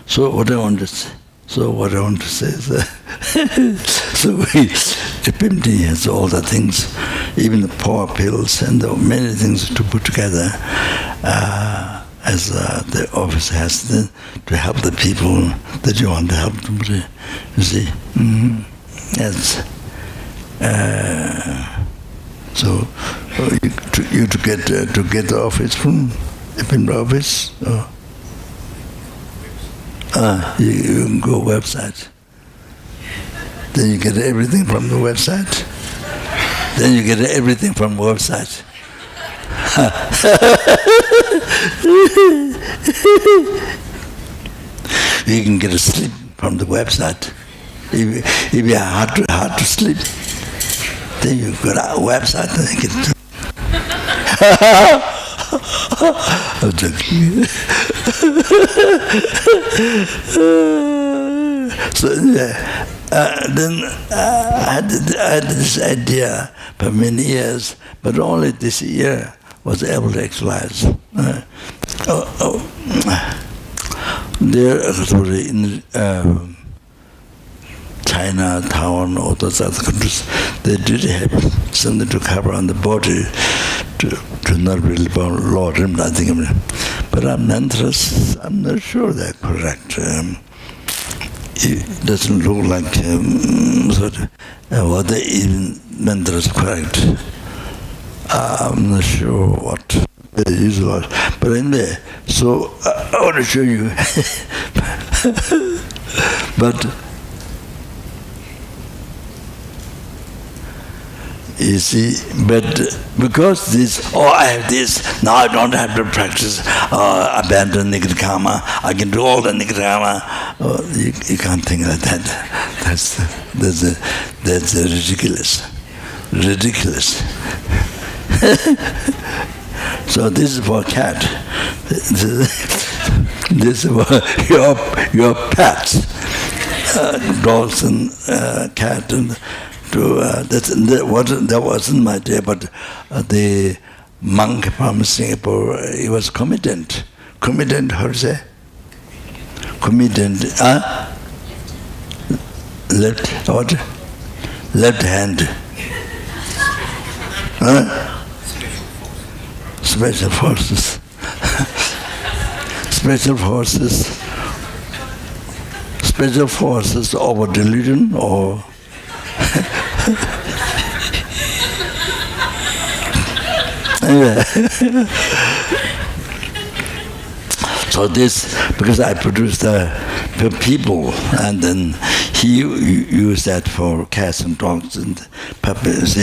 So what I want to say is so FPMT has all the things, even the power pills and the many things to put together as the office has to help the people that you want to help them. You see, yes. So you to get the office from FPMT office. You can go website. Then you get everything from the website. You can get a sleep from the website. If you are hard to sleep, then you go to our website and you get I'm joking. So then I had this idea for many years, but only this year was able to actualize. There in China, Taiwan, all those other countries, they did have something to cover on the body to not really burn Lord, I think. But I'm not sure they're correct. It doesn't look like what they even meant is correct. I'm not sure what they use. But anyway, so I want to show you. But you see, but because I have this, now I don't have to practice, abandon negative karma, I can do all the negative karma. You can't think like that. That's ridiculous. So this is for a cat. This is for your pets, dogs and cat and. That wasn't my day, but the monk from Singapore, he was committed. Committed, how to say? Committed, left hand. Special forces. Special forces over delusion or so this, because I produced for people, and then he used that for cats and dogs and puppies.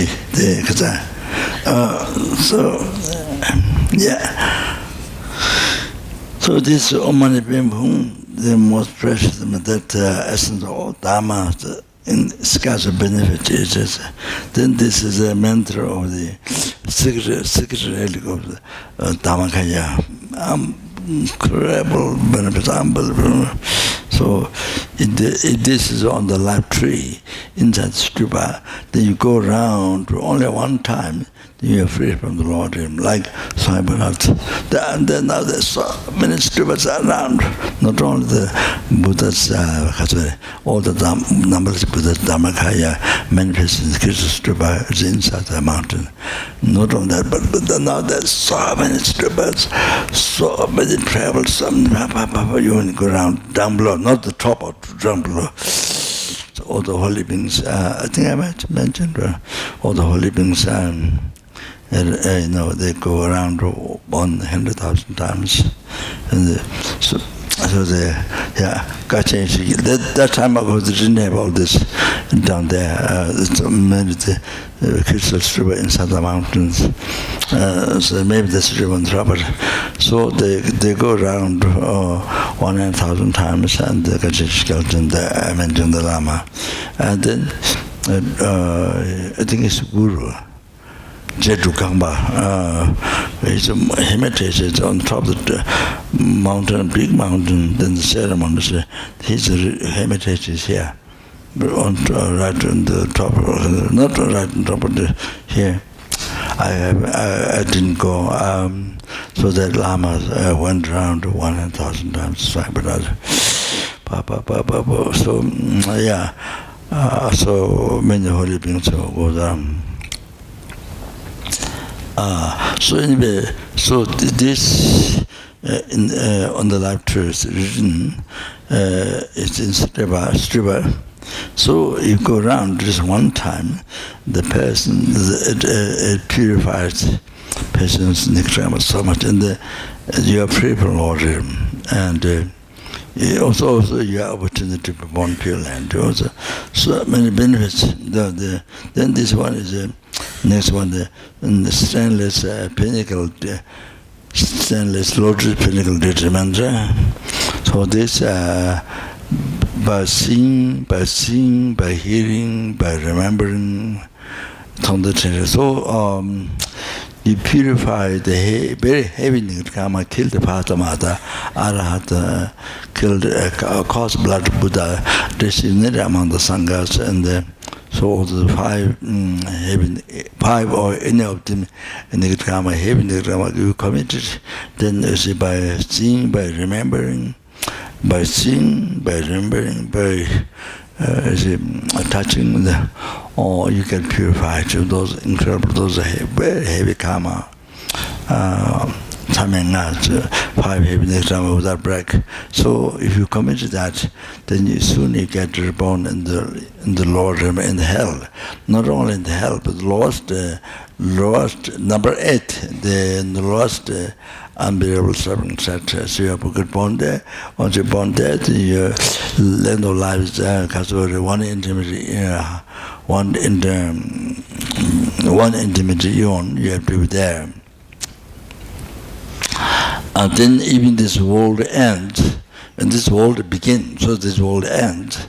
So this Om Mani Padme Hum, the most precious, that essence of all Dharma, in scars of benefit. Then this is a mantra of the secret relic of the Dhammakaya. Incredible benefits, unbelievable. So if this is on the life tree inside stupa, then you go around only one time, then you are free from the Lord. Like Swami and then now there's so many stupas around. Not only the Buddha's, all the numberless Buddha's Dhammakaya manifestations, Krishna stupa is inside the mountain. Not only that, but now there's so many stupas, so many travels, you want to go around down below, not the top or down below. So all the holy beings, I think I might mention, all the holy beings, they go around 100,000 times. And so they, got changed. That time ago, they didn't have all this down there. The crystal strip inside the mountains. So maybe that's the rubber. So they go around 100,000 times, and they got skeleton. I mentioned the Lama, and then I think it's Guru. Jeju Kangba, he meditated on top of the mountain, big mountain, then the ceremony, he meditated here, right on the top, not right on top of the, here. I didn't go, so that Lama went around 100,000 times, so so many holy beings go down. So anyway, so this on the life truth written, it's in Striva. So you go around just one time, the person, it purifies person's nikrama so much, and you are free from order, and also you have opportunity to be born pure land. Also, so many benefits. Then this one is next one, the stainless pinnacle, stainless lotus pinnacle mantra. So this by seeing, by hearing, by remembering, so you purify the very heavy karma, kill the Patamata, Arahata, killed caused blood Buddha, distributed among the Sanghas, and so the five or any of them negative karma, heavy negative karma you committed, then you see by seeing, by remembering, by seeing, by remembering, by touching the, or you can purify to those incredible, those very heavy karma. Five heavy negative karma without break. So if you commit to that, then you soon get reborn in the Lord, in the hell. Not only in the hell, but lowest number 8, the lowest unbearable suffering, etc. So you have to get born there. Once you're born there, your land of life is there, because one intimacy, one intimacy you have to be there. And then even this world ends, and this world begins, so this world ends.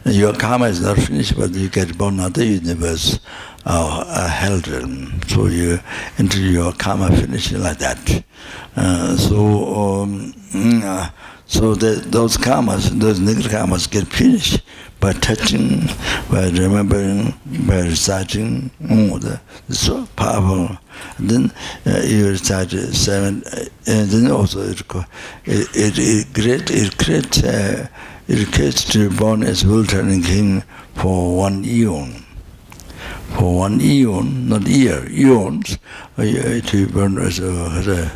And your karma is not finished, but you get born another universe, hell realm. So you enter your karma finishing like that. So those karmas, those negative karmas get finished by touching, by remembering, by reciting. It's so powerful. And then you recite 7, and then also it creates to be born as will-turning king for one eon. For one eon, not year, eons, to be born as a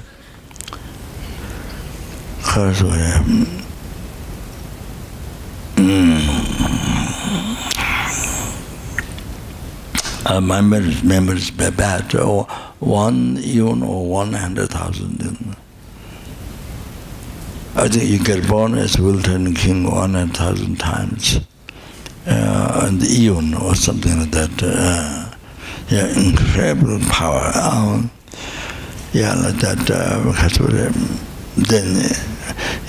my memory is bad, or 1 eon or 100,000. I think you get born as will-turning king 100,000 times, and the eon or something like that. Incredible power. Like that. Then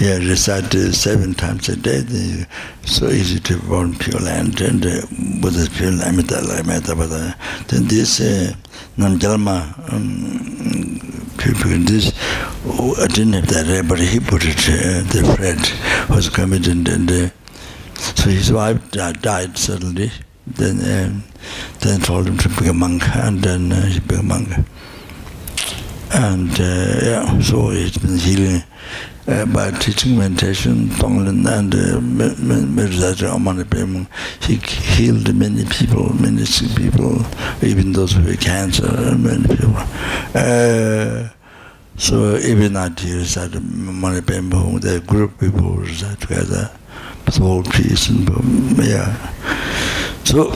recite 7 times a day, then it's so easy to burn pure land, and Buddha's pure lamita, then this Namjalma people, this, I didn't have that, but he put it, the friend was committed, and so his wife died suddenly, then told him to become a monk, and then he became a monk. And so he's been healing by teaching meditation, Tonglen, and meditation. He healed many people, many sick people, even those who had cancer, many people. So even at here, the group of people who reside together, with all peace and So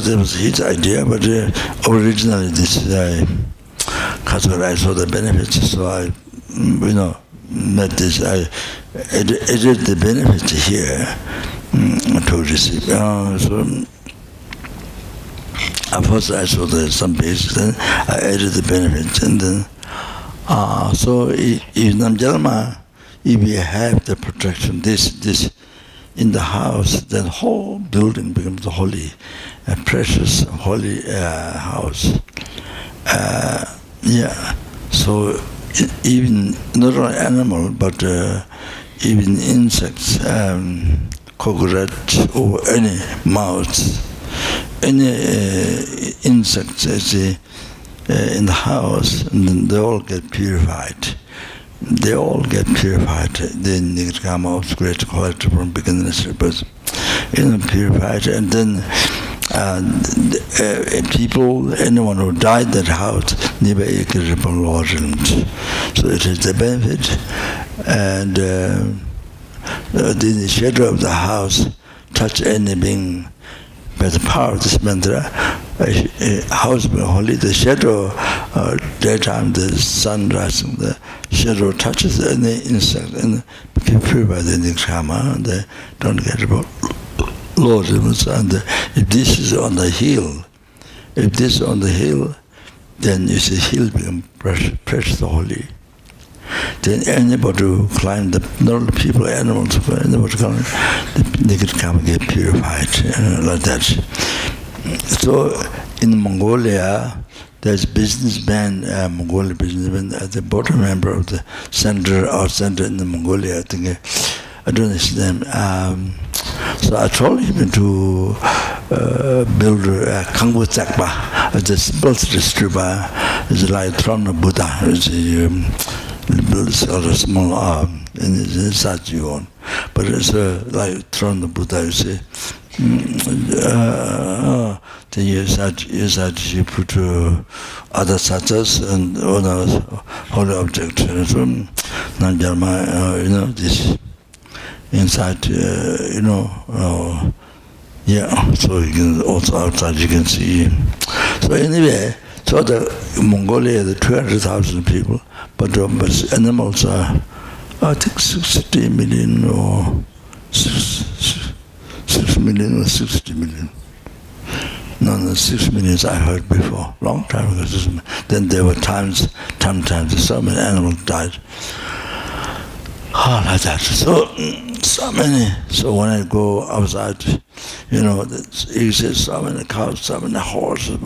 that was his idea, but originally this is because I saw the benefits, so I, met this. I added the benefits here to receive. So at first I saw some basis, then I added the benefits, and then so in Namjalma, if you have the protection, this in the house, then whole building becomes a holy, precious, holy house. So even not only animal, but even insects, cockroach or any mouse, any insects in the house, and then they all get purified. They all get purified. Then they come out great quality from beginners, but purified, and then. People, anyone who died in that house, never equitable origins. So it is the benefit, and the shadow of the house touch any being by the power of this mantra. House being holy, the shadow, daytime, the sun rising, the shadow touches any insect and purified the nikshama, and they don't get about. Lord, and if this is on the hill, then you see hill become precious holy. Then anybody who climb not people, animals, anybody climb, they could come and get purified, like that. So in Mongolia, there's businessman, Mongolian businessman, at the bottom member of the center in the Mongolia, I think, I don't know his name. So I told him to build a Kangwu Tsakpa, the simple distributor. It's like throne of Buddha. It's built a small arm in such on. But it's like throne of Buddha, you see. Then you put other satsas and other holy objects. So, Namjalma, this. Inside, so you can also outside you can see. So anyway, so the Mongolia, the 200,000 people, but animals are, I think 60 million or 6 million or 60 million. No, 6 million I heard before, long time ago. Then there were times so many animals died. Like that. So many. So when I go outside, you see so many cows, so many horses.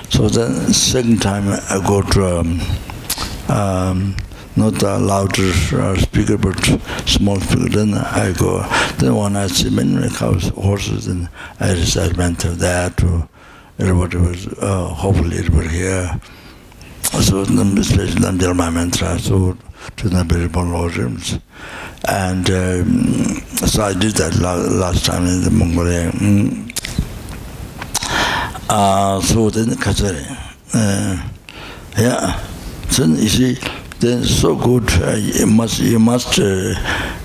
So then second time I go to not a louder speaker, but small speaker. Then I go. Then when I see many cows, horses, then I recite mantra there to everybody was hopefully everybody here. So especially Namjalma mantra. So to the variable origins. And so I did that last time in the Mongolia. So then Kachari. So you see, then so good, you must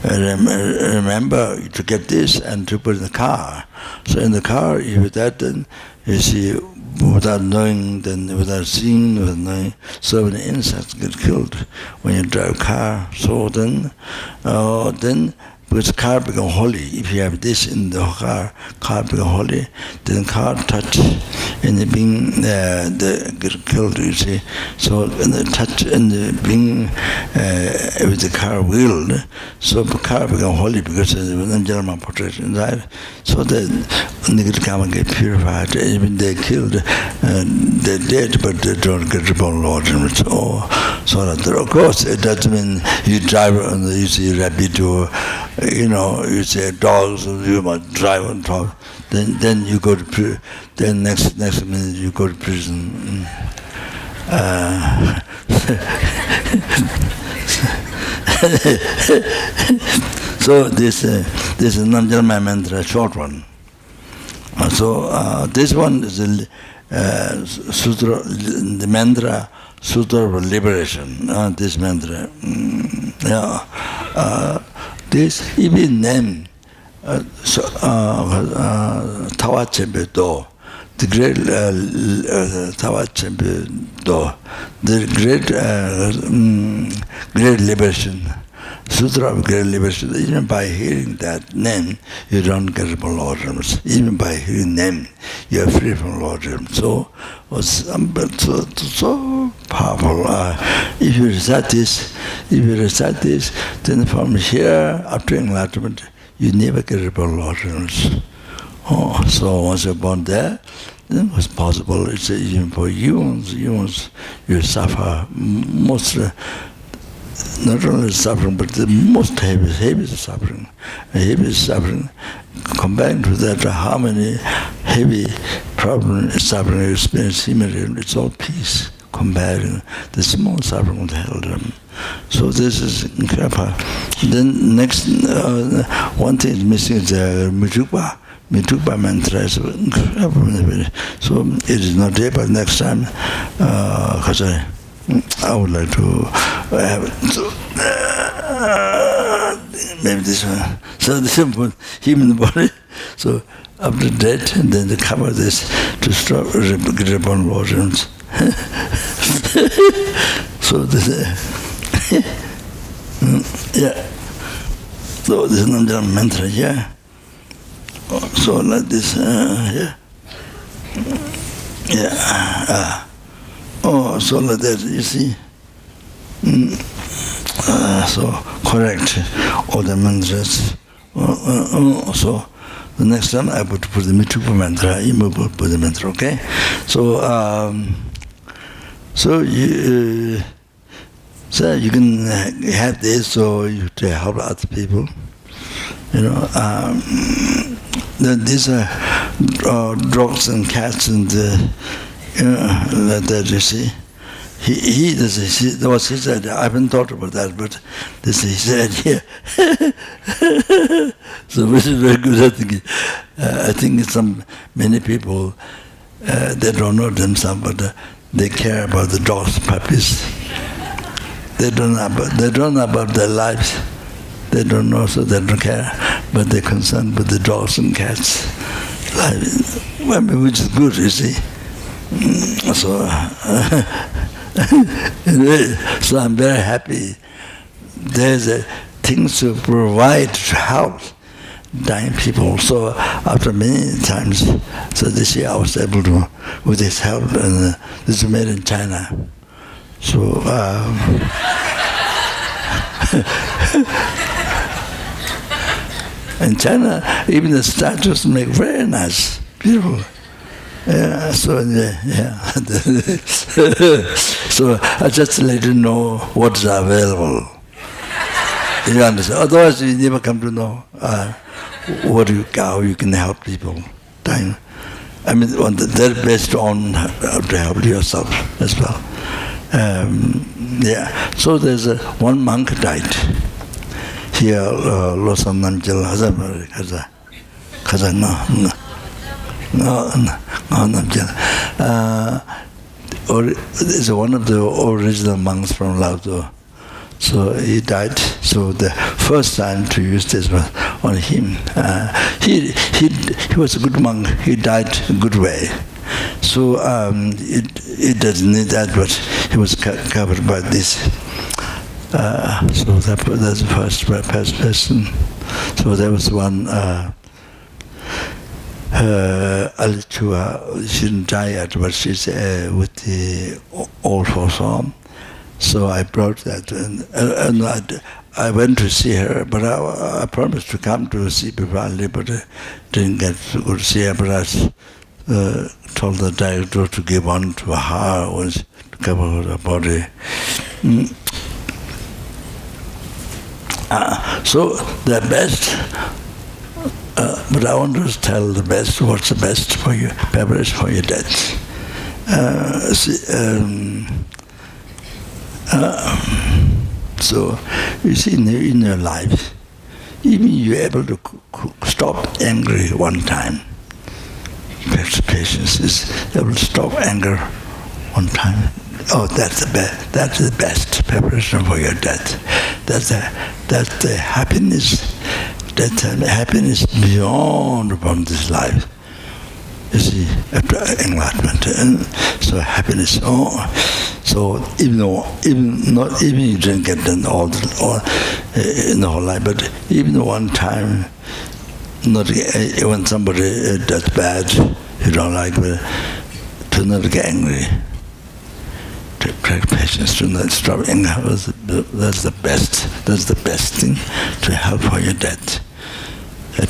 remember to get this and to put in the car. So in the car, if you that, then you see, without knowing, then without seeing, without knowing, so many insects get killed when you drive a car. So then because car become holy. If you have this in the car become holy, then car touch and being get killed, you see. So the touch and being with the car wheel, so the car become holy because the German protection inside. So the negative karma get purified. Even they killed, they're dead, but they don't get reborn Lord. So that, of course, it doesn't mean you drive on the, you see rabbit or, you say dogs, you must drive on top. Then you go to then next minute you go to prison. So this is non-German mantra, short one. So this one is the sutra, the mantra, sutra of liberation. This mantra, this even name, Tawachembe-do, the great Tawachembe-do, the great liberation. Sutra of Great Liberation. Even by hearing that name, you don't get from Lord. Even by hearing name, you are free from Lord. So powerful. If you recite this, then from here up to enlightenment, you never get from Lord. So once you're born there, then it's possible. It's even for humans, you suffer most. Not only suffering, but the most heavy suffering. Heavy suffering, combined with that harmony, heavy problem, suffering you experience immediately, it's all peace, comparing the small suffering with hell. So this is incredible. Then next, one thing is missing is the Mitugpa mantra is incredible. So it is not there, but next time, because I would like to have it. So, maybe this one. So this one, human body. So after death, and then they cover this to stop get upon versions. So this, yeah. So this is not mantra, yeah. So like this, yeah, yeah. So like that, you see. So correct all the mantras. So the next time I would put the Mitugpa mantra, immovable put the mantra, okay? So so you can have this, so you to help other people. Then these are dogs and cats and like that, you see. He said, I haven't thought about that, but this he said here. So which is very good, I think many people, they don't know themselves, but they care about the dogs, puppies. They don't know about their lives. They don't know, so they don't care, but they're concerned with the dogs and cats, which is good, you see. So, so I'm very happy. There's things to provide to help dying people. So after many times, so this year I was able to, with his help, and this is made in China. So, in China, even the statues make very nice, beautiful. Yeah, so yeah. So I just let you know what's available. You understand? Otherwise, you never come to know how you can help people. Time. I mean, they're based on how to help yourself as well. Yeah. So there's one monk died here. Losam Namjal Kaza no. Is one of the original monks from Lao. So he died. So the first time to use this was on him. He was a good monk. He died a good way. So it doesn't need that, but he was covered by this. So that's the first person. So there was one Alichua, she didn't die yet, but she's with the old folks home. So I brought that, and I went to see her, but I promised to come to see Bivali, but I didn't get to go to see her. But I told the director to give one to her once to cover her body. So the best, but I want to tell the best. What's the best for you? Preparation for your death. So you see, in your life, even you're able to stop angry one time. Patience is able to stop anger one time. Oh, that's the best. That's the best preparation for your death. That's the happiness. That's the happiness beyond from this life. You see, after enlightenment, and so happiness. Oh, so even you didn't get done all in the whole life, but even one time, not when somebody does bad, you don't like, but to not get angry, to practice patience, to not stop anger. That's the best. That's the best thing to help for your death.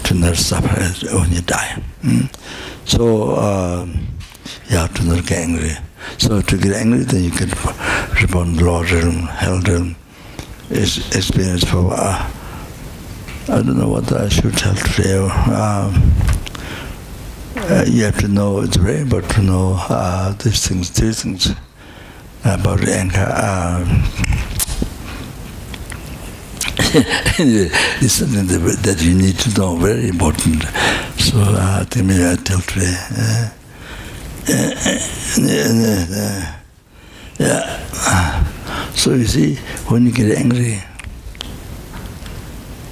To not suffer when you die. So, to not get angry. So to get angry, then you can respond lower realm, hell realm. Experience for, I don't know what I should tell today. You have to know, it's very important to know these things about anger. It's something that you need to know, very important. So I think maybe I'll tell today. So you see, when you get angry,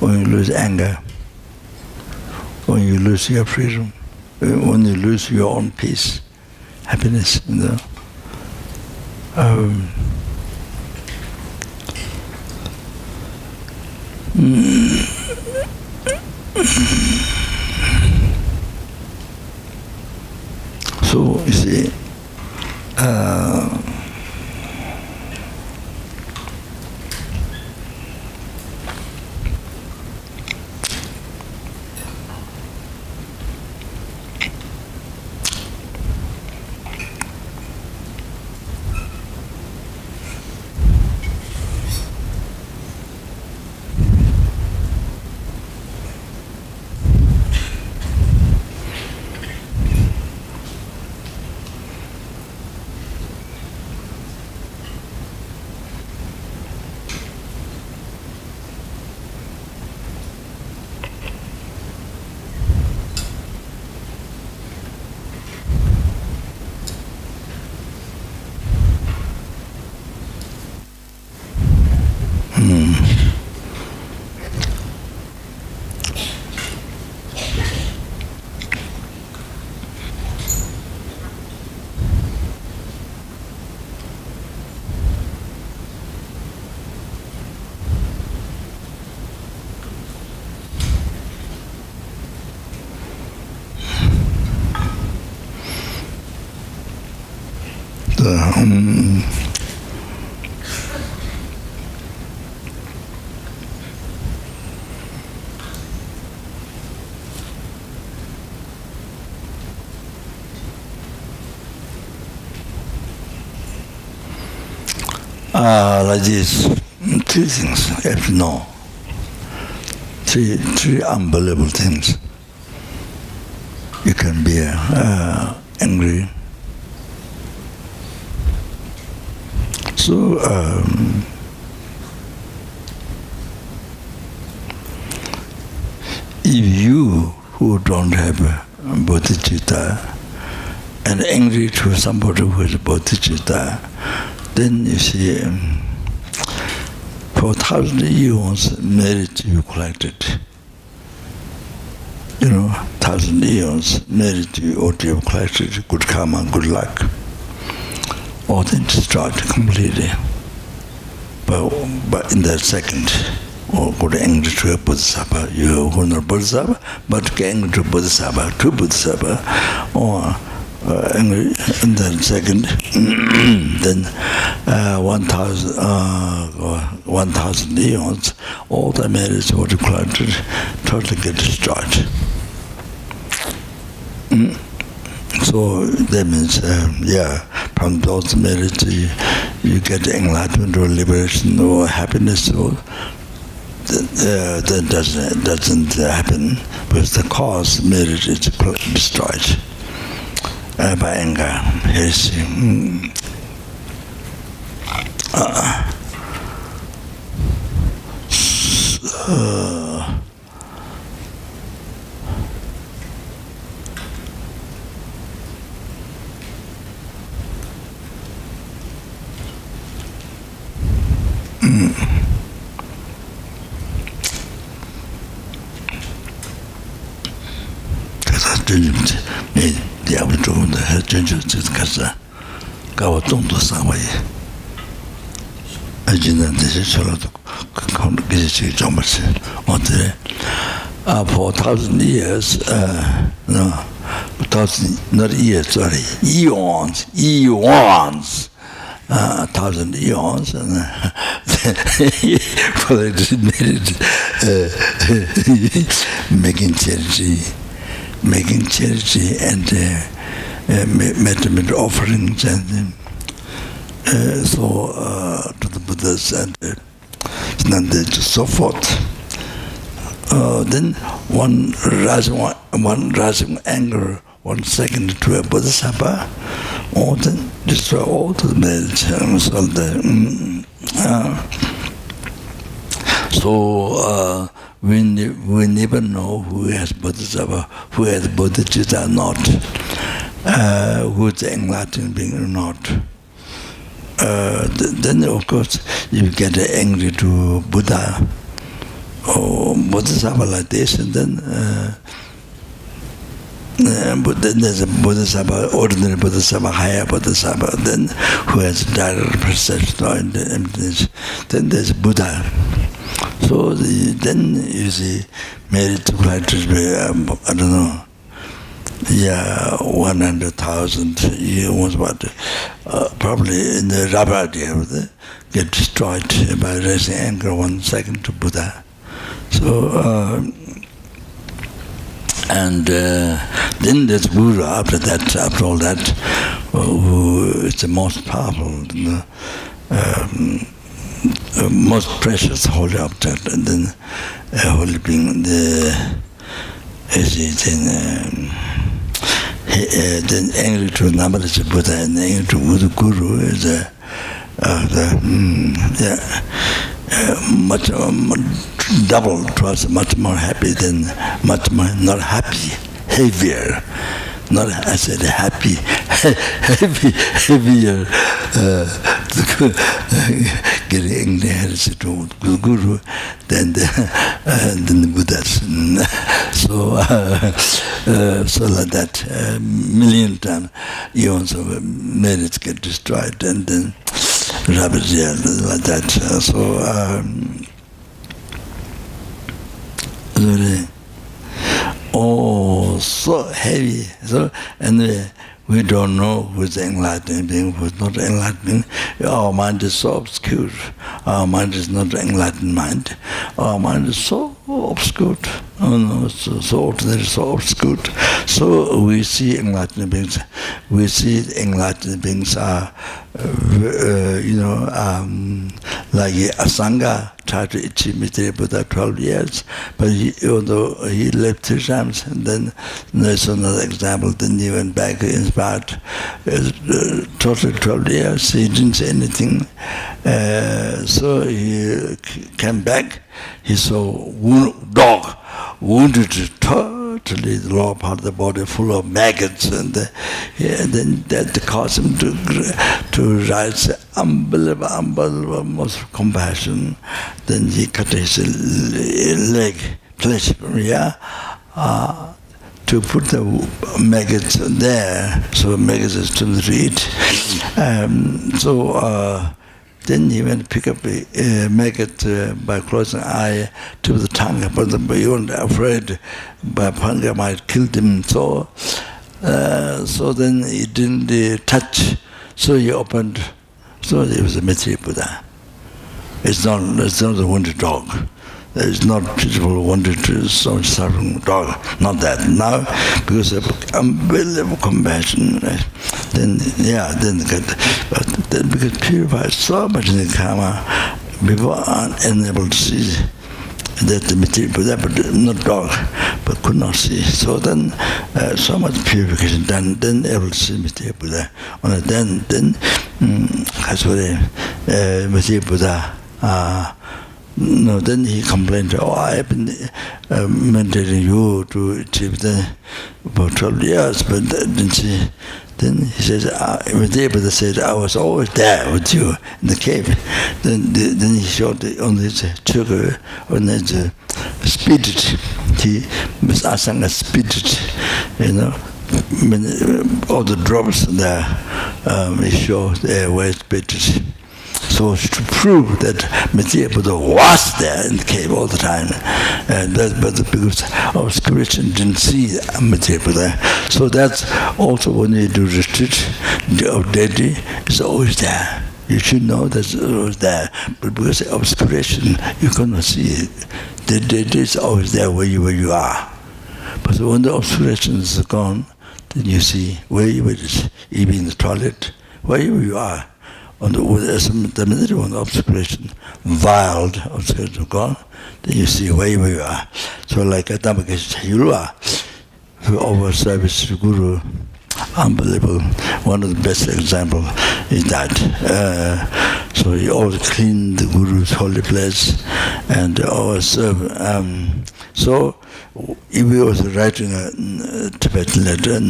when you lose anger, when you lose your freedom, when you lose your own peace, happiness, so you see, like this, three things you have to know. Three unbelievable things. You can be angry. So if you who don't have bodhicitta and angry to somebody who has bodhicitta, then you see, for 1,000 years, merit you collected. 1,000 years, merit you, what you have collected, good karma, good luck, all then destroyed completely. But in that second, or go angry to a bodhisattva. You honor bodhisattva, but get angry to bodhisattva, to bodhisattva, or angry, and then second, then 1,000 eons, all the merits were declared to totally get destroyed. So that means, from those merits you get enlightenment or liberation or happiness, or that doesn't happen because the cause merit is destroyed by anger, heresy. For 1,000 years, no, 1,000, not years, sorry, eons, 1,000 eons, and for making charity and meditation offerings, and to the Buddhas and so forth. Then one rising anger, 1 second to a bodhisattva, or then destroy all the meditations. So we never know who has bodhisattva, who has bodhicitta or not, who is the enlightened being or not. Then of course you get angry to Buddha or bodhisattva like this, and then but then there's a bodhisattva, ordinary bodhisattva, higher bodhisattva, then who has direct perception or emptiness. Then there's Buddha. So then you see merit to like to be, I don't know, 100,000 years, but probably in the rubber get destroyed by raising anger 1 second to Buddha. So and then there's Buddha after that, after all that, who is the most powerful, most precious holy object, and then holy being, then angry to numberless Buddha and angry to Guru is much double twice much more happy than much more not happy, heavier. Not I said happy, heavier. Getting angry heresy to Guru than the Buddhas. So like that, million times eons of merits get destroyed, and then rubbish like that. So heavy. So anyway, we don't know who's enlightened being, who's not enlightened. Our mind is so obscure. Our mind is not enlightened mind. Our mind is so obscure. Oh no, so ordinary, so obscure. So we see enlightened beings. We see enlightened beings are, like Asanga tried to achieve Mitra Buddha 12 years, but although he lived 3 times, and then there's another example, then he went back inspired, totally 12 years, he didn't say anything. So he came back, he saw dog wounded totally the lower part of the body full of maggots, and then that caused him to rise unbelievable most compassion. Then he cut his leg, flesh from here, to put the maggots there, so maggots is to eat. Then he went to pick up, make it by closing an eye to the tongue, but he wasn't afraid by hunger might kill him. So then he didn't touch. So he opened. So it was a Maitreya Buddha. It's not a wounded dog. It's not people wanted to so suffering dog. Not that now, because of unbelievable compassion. Right? Then because purified so much in the karma, people aren't unable to see that the material Buddha, but not dog, but could not see. So then, so much purification done, then able to see material Buddha. Only then, that's what material Buddha. No, then he complained, I have been meditating you to achieve about 12 years, but didn't see. Then he says, Buddha said, I was always there with you in the cave. Then he showed on his sugar, on his spirit. He was asanga spirit, all the drops there, he showed their way spirit. So to prove that Maitreya Buddha was there in the cave all the time, but because our spiritual didn't see Maitreya Buddha. So that's also when you do retreat of deity, it's always there. You should know that it's always there. But because of obscuration, you cannot see it. The deity is always there where you are. But when the obscuration is gone, then you see where you are, even in the toilet, where you are. On the minute when the obscuration, wild obscuration gone, then you see where you are. So like a Dhammakesh Yulwa, who offers service to Guru, unbelievable. One of the best examples is that. So he always cleaned the Guru's holy place and always serve. So if he was writing a Tibetan letter,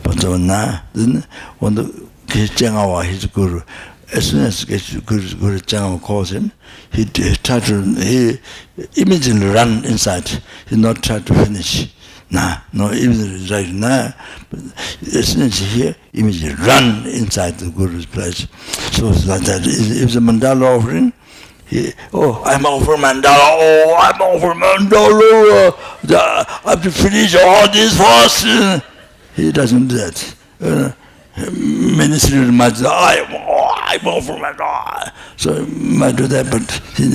but then when the his Guru, as soon as Guru Changwa calls him, he immediately run inside. He not try to finish. No, even right but as soon as he hear, immediately run inside the Guru's place. So it's like that. If the mandala offering, I'm offering mandala. I'm offering mandala. I have to finish all this fast. He doesn't do that. Ministry might say, I'm over my God. So he might do that, but he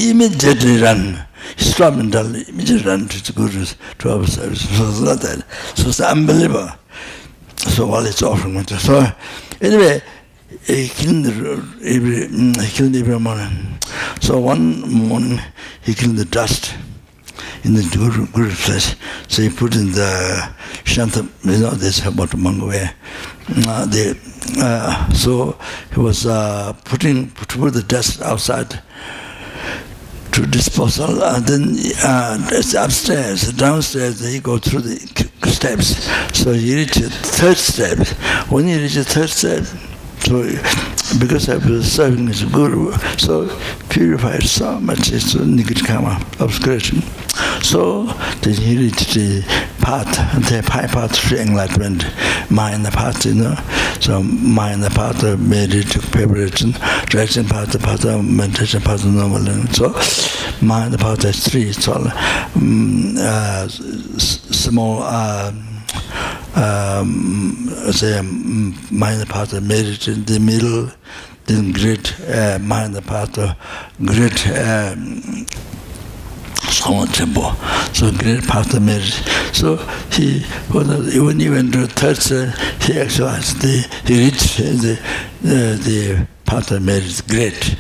immediately run. He stopped and immediately run to the Guru's to our service. So it's not that. So it's unbelievable. So while it's offering, so anyway, he killed every morning. So one morning he killed the dust in the Guru's place. So he put in the Shanta, this about the Mongol so he was put the dust outside to disposal, and then it's upstairs, downstairs, he go through the steps. So he reached the third step. When he reached the third step, so because I was serving as a Guru, so purified so much his negative karma, obscuration. So then he reached the path, the high path to enlightenment, mind the path, So mind the path of meditation, preparation, direction path, the path of meditation, path of normal. So mind the path is three. It's all small. Say mind the path of meditation, the middle, then great mind the path of great so great path of meditation. So when he went to the third step, he actualized he reached the path of meditation great.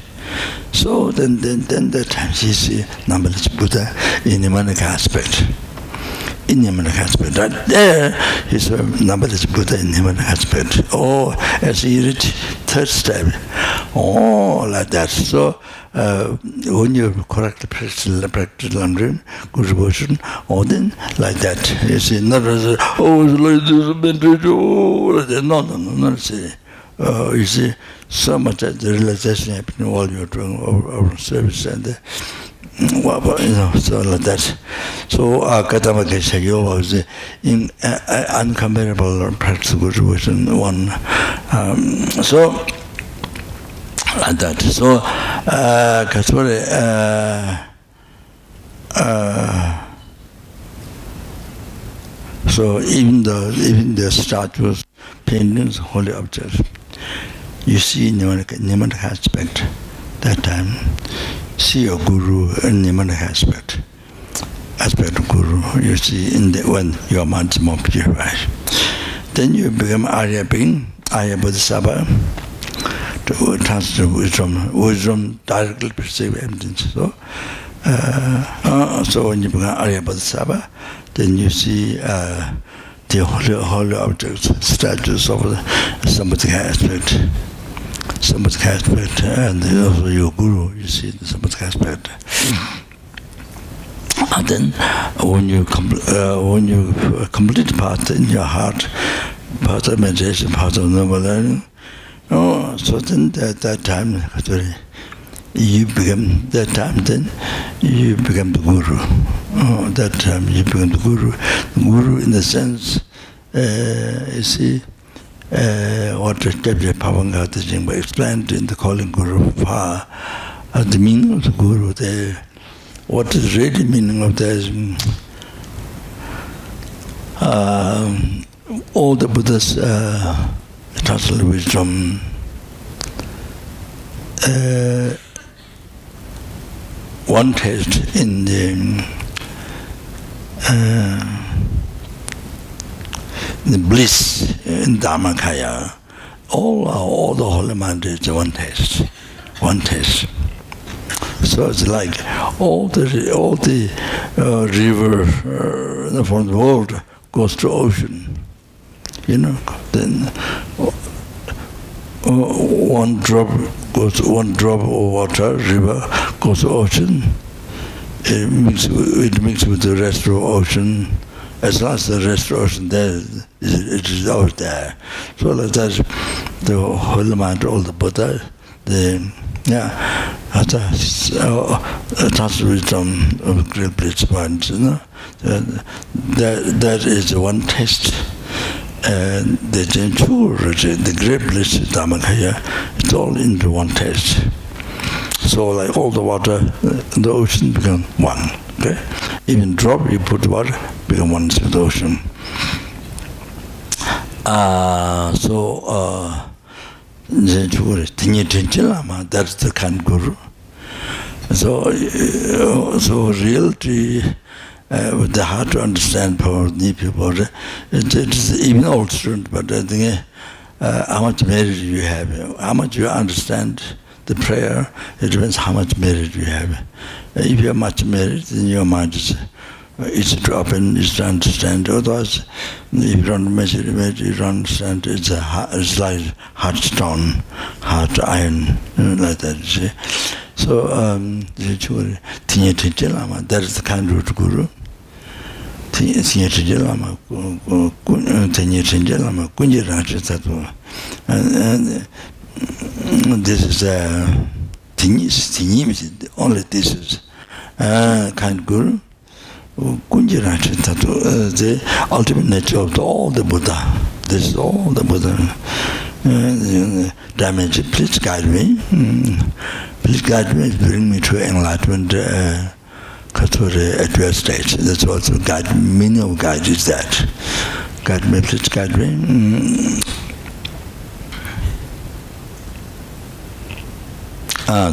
So then that time he see numberless Buddha in the Manaka aspect. In the Manaka aspect. Right there, he saw numberless Buddha in the Manaka aspect. As he reached third step. Like that. So when you correctly practice lamrim, good devotion, then like that. You see, not as like this, no, see. You see, so much that the realization happening while you're doing our service and so like that. So Katama Geshayo was in uncomparable practice good devotion one. So Like that. So, so even the statues, paintings, holy objects, you see pneumatic aspect that time. See your guru in pneumatic aspect of guru. You see when your mind is more purified. Then you become Arya being, Arya Bodhisattva, to transfer wisdom directly perceive emptiness. So when you become Arya Bodhisattva, then you see the holy objects, statues of the Sambuddhic aspect, and also your guru, you see the Sambuddhic aspect. And then when you complete part in your heart, part of meditation, part of noble learning, so then at that time you become the guru. That time you become the guru. The guru in the sense, you see, what Deputy Pavanga Jingba explained in the calling guru, the meaning of the guru, what is really meaning of that is all the Buddha's total wisdom, one taste in the bliss in Dharmakaya, all the holy mind is one taste. So it's like all the river from the world goes to ocean, Then one drop of water, river goes to ocean. It mixes with the rest of the ocean. As long as the rest of the ocean there, it is out there. So like that, the holy mind, all the Buddha, that's wisdom of great bliss points, that is the one test. And the great bliss Dhammakaya, it's all into one test. So like all the water in the ocean become one. Okay? Even drop you put water, become one with the ocean. That's the kind of guru. So reality, with the hard to understand power of new people, it is even old student, but I think how much merit you have, how much you understand the prayer, it depends how much merit you have. If you have much merit, then your mind is easy to open, easy to understand. Otherwise, if you don't measure it, you don't understand. It's like hard stone, hard iron, like that. You see. So, that is the kind of guru. This is only this is kind of guru. The ultimate nature of all the Buddha. This is all the Buddha. Damage, please guide me. Please guide me, bring me to enlightenment at your stage. That's also guide. Meaning of guide is that. Guide me, please guide me.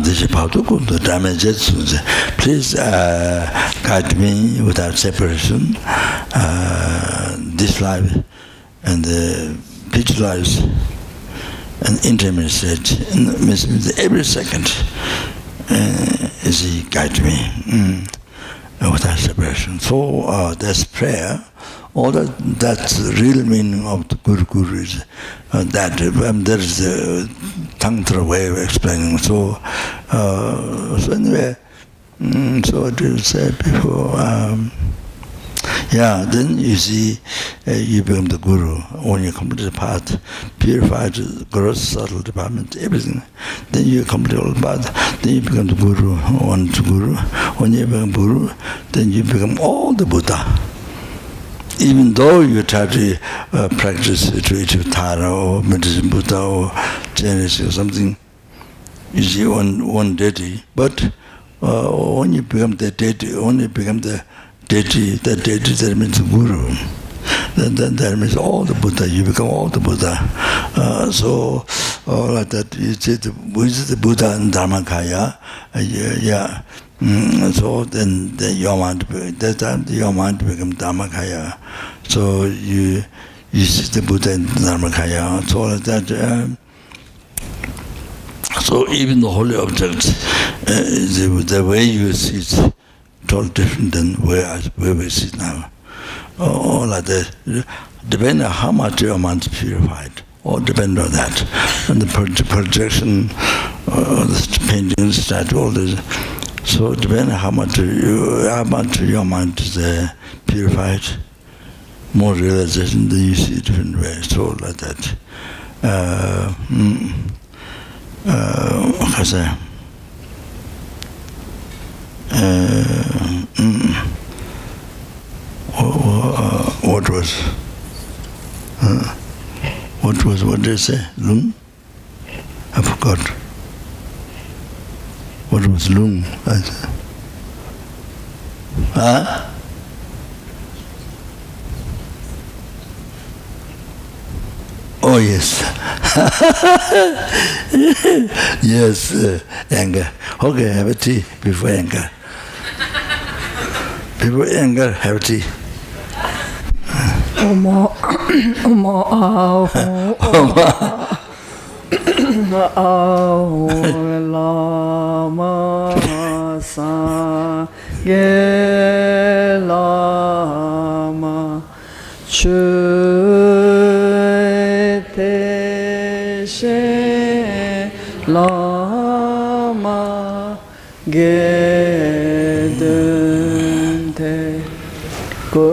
This is Pautuku, the damages. Please guide me without separation, this life and the future lives and intimate state. Every second he guides me without separation. So that's prayer. All that's the real meaning of the Guru is that there is a tantra way of explaining. So anyway, so it is said before. Then you see, you become the Guru. When you complete the path, purified, gross, subtle department, everything, then you complete all the path, then you become the Guru, one to Guru. When you become Guru, then you become all the Buddha. Even though you try to practice Tara or medicine Buddha or Chinese or something, you see one deity, but when you become the deity, only become the deity that means guru. Then that means all the Buddha, you become all the Buddha. So like that, you see the Buddha and Dharmakaya, so then your mind, that time your mind become Dharmakaya. So you see the Buddha and Dharmakaya, so like that. So even the holy objects, the way you see it, totally different than where we see now. All like that, depending on how much your mind is purified, or depend on that, and the projection, the painting, statue, all this. So depending on how much your mind is purified, more realization, then you see different ways. So like that. What did I say? Lung? I forgot. What was lung? Huh? Oh yes. Yes, anger. Okay, have a tea before anger. Before anger, have tea. Lama sa ge lama chu te she lama ge den te go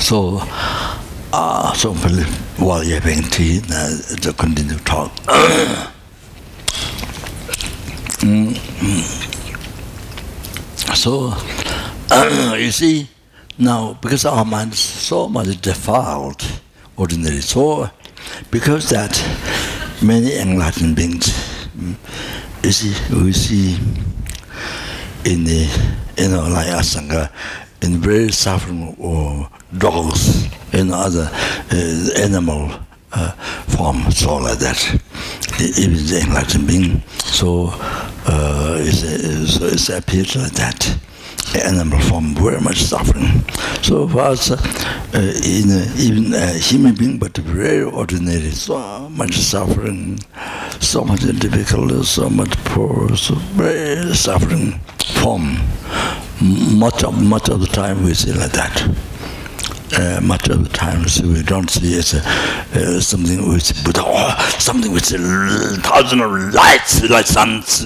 So, while you're having tea, to continue to talk. So, you see, now, because our mind is so much defiled, ordinary, so because that many enlightened beings, you see, we see in the, like Asanga, in very suffering dogs, in other animal form, so like that. Even the enlightened being, so it appears like that. Animal form, very much suffering. So for us, even a human being, but very ordinary, so much suffering, so much difficulty, so much poor, so very suffering form. Much of the time we see like that. Much of the times we don't see it as something which Buddha, something which thousands of lights, like suns,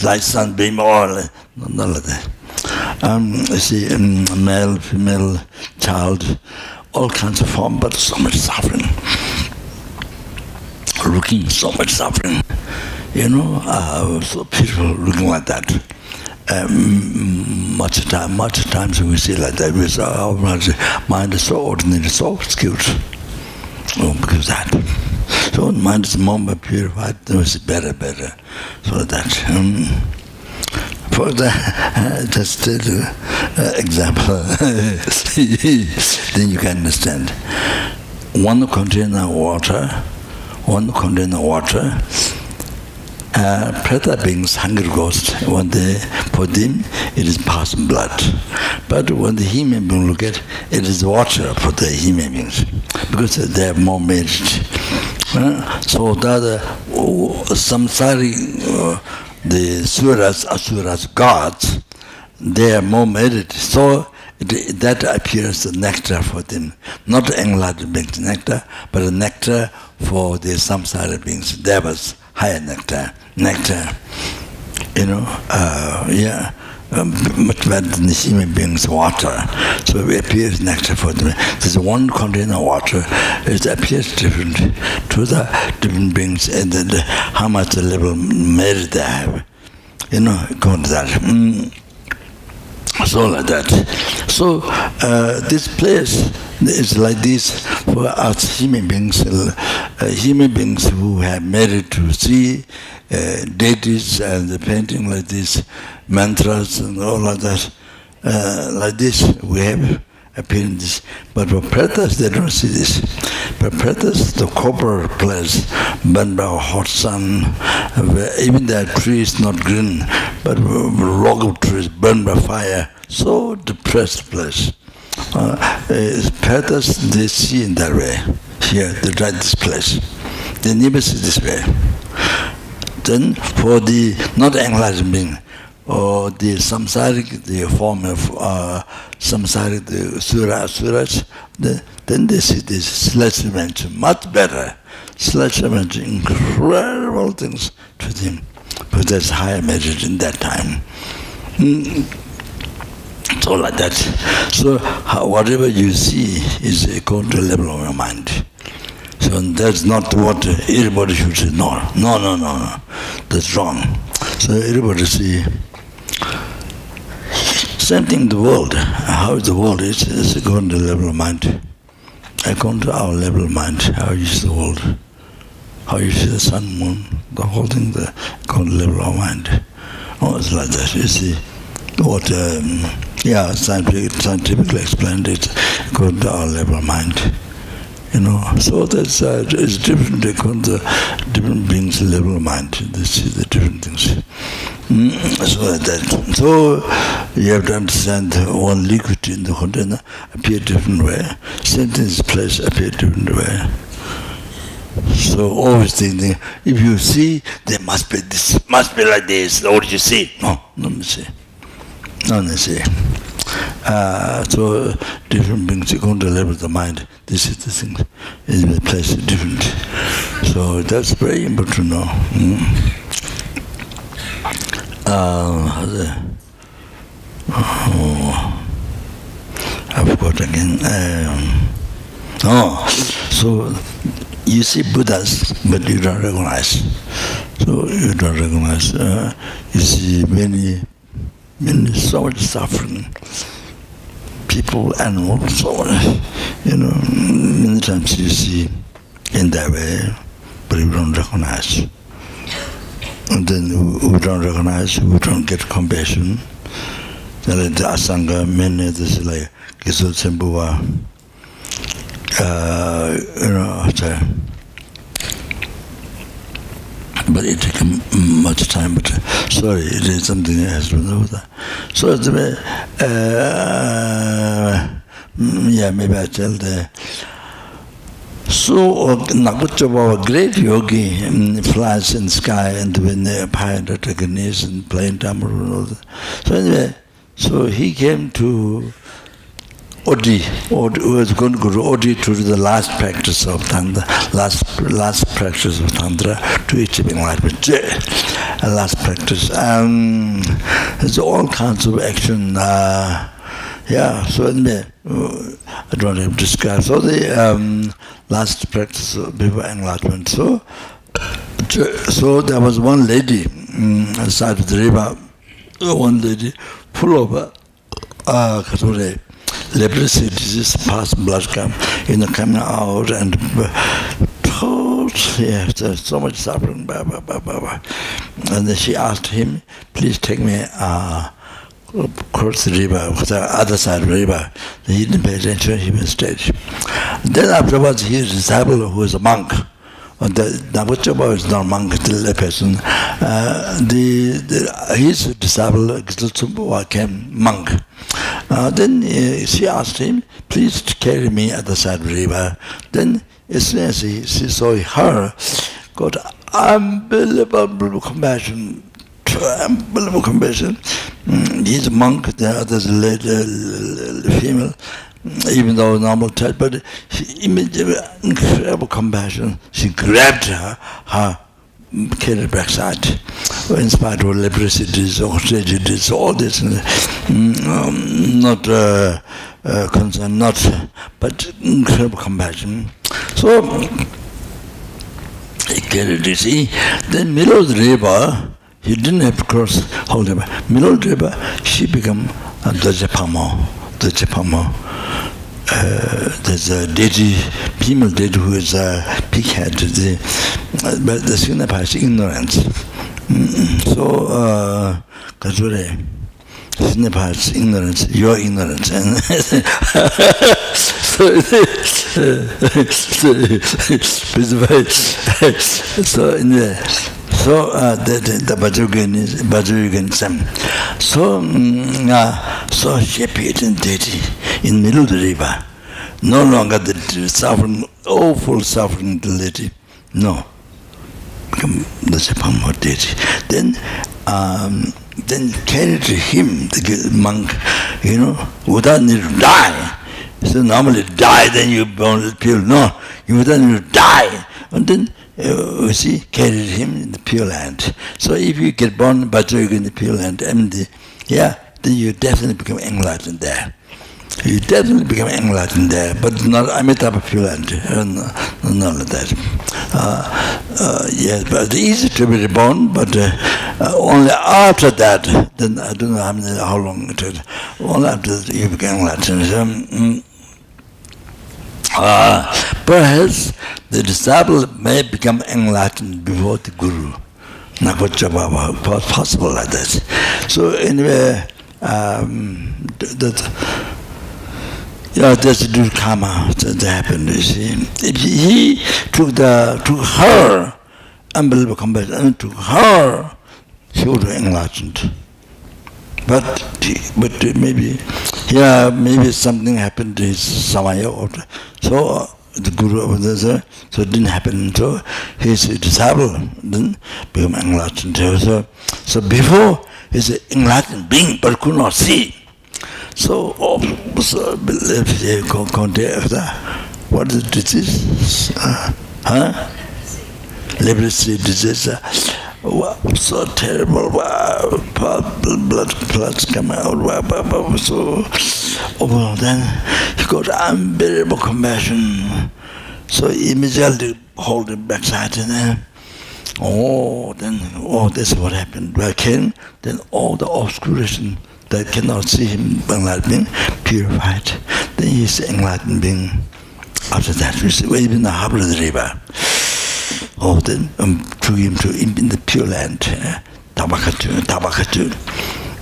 like sunbeam, or not like that. You see, male, female, child, all kinds of form, but so much suffering. Looking so much suffering, so beautiful looking like that. Much times we see like that. We say our mind is so ordinary, so obscure. Because that. So the mind is more purified, then we see better. So that. For the just example, then you can understand. One container water. Preta beings, hungry ghost, when for them it is past blood. But when the human being look at it is water for the human beings, because they have more merit. So the samsari, the asuras, gods, they are more merit. So that appears the nectar for them, not enlightened beings nectar, but a nectar for the samsara beings, devas. Higher nectar, much better than the human beings' water. So it appears nectar for them. There's one container of water, it appears different to the different beings, and then how much the level merit they have. According to that. So like that. So this place is like this for us human beings who have merit to see deities and the painting like this, mantras and all like that. Like this we have appearance. But for pretas they don't see this. For pretas, the copper place, burned by a hot sun, even the tree is not green, but log of trees burned by fire, so depressed place. Pretas, they see in that way. Here, they try this place. They never see this way. Then, for the not enlightened being, or the samsaric, the form of samsaric, the asuras, then they see this celestial dimension much better. Celestial dimension, incredible things to them, because there's higher merit in that time. So like that. So whatever you see is according to the level of your mind. So that's not what everybody should say. No. That's wrong. So everybody see. Same thing in the world. How the world is according to the level of mind. According to our level of mind, how you see the world. How you see the sun, moon, the whole thing, according to the level of mind. It's like that. You see what scientifically explained it according to our level of mind. So that's it's different according to different beings' level of mind. They see the different things. So you have to understand one liquid in the container appear different way. Same thing is place appear different way. So always thinking, if you see, there must be this, must be like this. What do you see? No, let see. So different beings according to the level of the mind. This is the thing. Is the place is different. So that's very important to know. I forgot again. So you see Buddhas, but you don't recognize. So you don't recognize. You see many, so much suffering. People, animals, so much. Many times you see in that way, but you don't recognize. And then we don't recognize, we don't get compassion. Then the Asanga, many, this is like Gisul Sembuwa, but it takes much time. But sorry, it is something else. So it's maybe I tell the. So Naguchaba, a great yogi, flies in the sky and when the pilot recognition, playing tambour and all that. So anyway, so he came to Odi, was going to go to Odi to do the last practice of Tantra, last practice of Tantra to achieve enlightenment. Last practice. There's all kinds of action. So anyway, I don't have to describe. So the last practice before enlightenment. So there was one lady on the side of the river, one lady full of leprosy disease, past blood coming out, and there's so much suffering. And then she asked him, please take me across the river, the other side of the river. He didn't pay attention, he went straight. Then afterwards, his disciple, who was a monk, the Naguchaba is not a monk, still a person. His disciple, became monk. Then she asked him, please carry me at the side of the river. Then as soon as she saw her, got unbelievable compassion. Unbelievable compassion. He's a monk, the other's a lady, female, even though normal type, but she immediately incredible compassion. She grabbed her carried backside, in spite of leprosy disease, ostrich disease, all this, not concern, but incredible compassion. So he carried it. Then middle of the river, he didn't have to cross whole river. Middle of the river, she became the Japamo. There's a deity, female deity who is a pighead, but the signifies ignorance. So, Kazure signifies ignorance, your ignorance. And so anyway, the Bajugan. So she appeared in deity in middle of the river. No longer the suffering, awful suffering deity. No. Become the Japamo deity. Then carried him, the monk, without need to die. So normally die, then you burn the pure. No, you without need to die. And then you see, carried him in the Pure Land. So if you get born Bajrayana in the Pure Land, then you definitely become enlightened there. You definitely become enlightened there, but not Amitabha Pure Land, none of that. Yes, but it's easy to be reborn, but only after that, then I don't know how long it took, only after that you become enlightened. Perhaps the disciple may become enlightened before the Guru. Naguchaba, possible like that. So anyway, that's the karma that happened. You see, he took her unbelievable compassion, and took her, she would be enlightened. But maybe something happened to his samaya, so the Guru so it didn't happen. So his disciple didn't become enlightened. So before he's an enlightened being, but could not see. So what is the disease? Leprosy disease. wow, so terrible, wow, blood clots come out, wow, wow, wow, so, well, then he got unbearable compassion. So immediately hold him backside and then, this is what happened. When I came, then all the obscuration that cannot see him enlightened, purified. Then he's enlightened being. After that, we see, even the harbor of the river. Then took him to in the Pure Land, Tabakatu.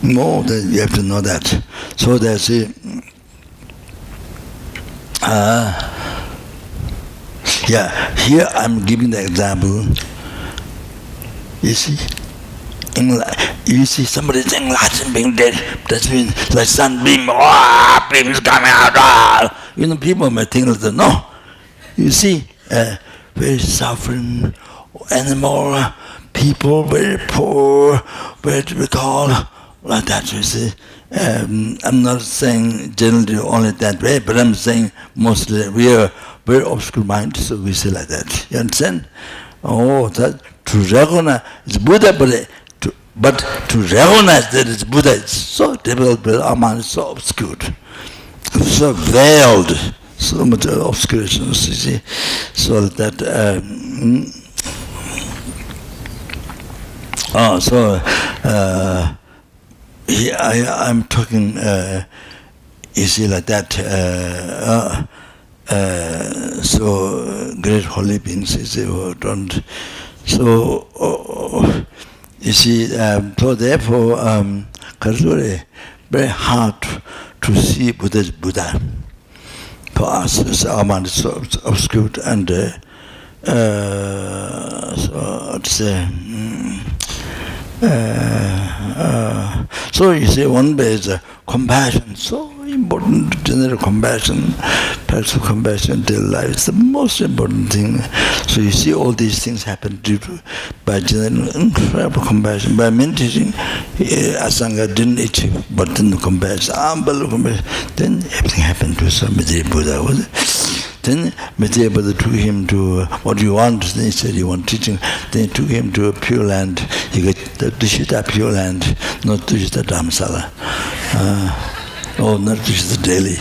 No, then you have to know that. So there's a. Here I'm giving the example. You see, somebody's enlightened being dead. That means like sunbeam, beam is coming out. People may think that no. You see, very suffering animal, people very poor, very difficult, like that. You see, I'm not saying generally only that way, but I'm saying mostly we are very obscure mind, so we say like that. You understand? That to recognize it's Buddha, but to recognize that it's Buddha, it's so difficult, but our mind is so obscured, so veiled, so much obscuration, you see. So that, here I'm talking, you see, like that, so great holy beings, you see, who don't. So, you see, so therefore, very hard to see Buddha as Buddha. For us, our mind is so obscured and so to say. So you see, one way is compassion, so important, general compassion, practice of compassion till life is the most important thing. So you see all these things happen due to, by general incredible compassion. By meditation, Asanga didn't achieve, but then the compassion, unbelievable compassion, then everything happened to some Buddha, was it? Then Maitreya Buddha took him to, what do you want? Then he said he wanted teaching. Then he took him to a Pure Land. He got the bodhicitta Pure Land, not bodhicitta Dharamsala. Not bodhicitta Delhi.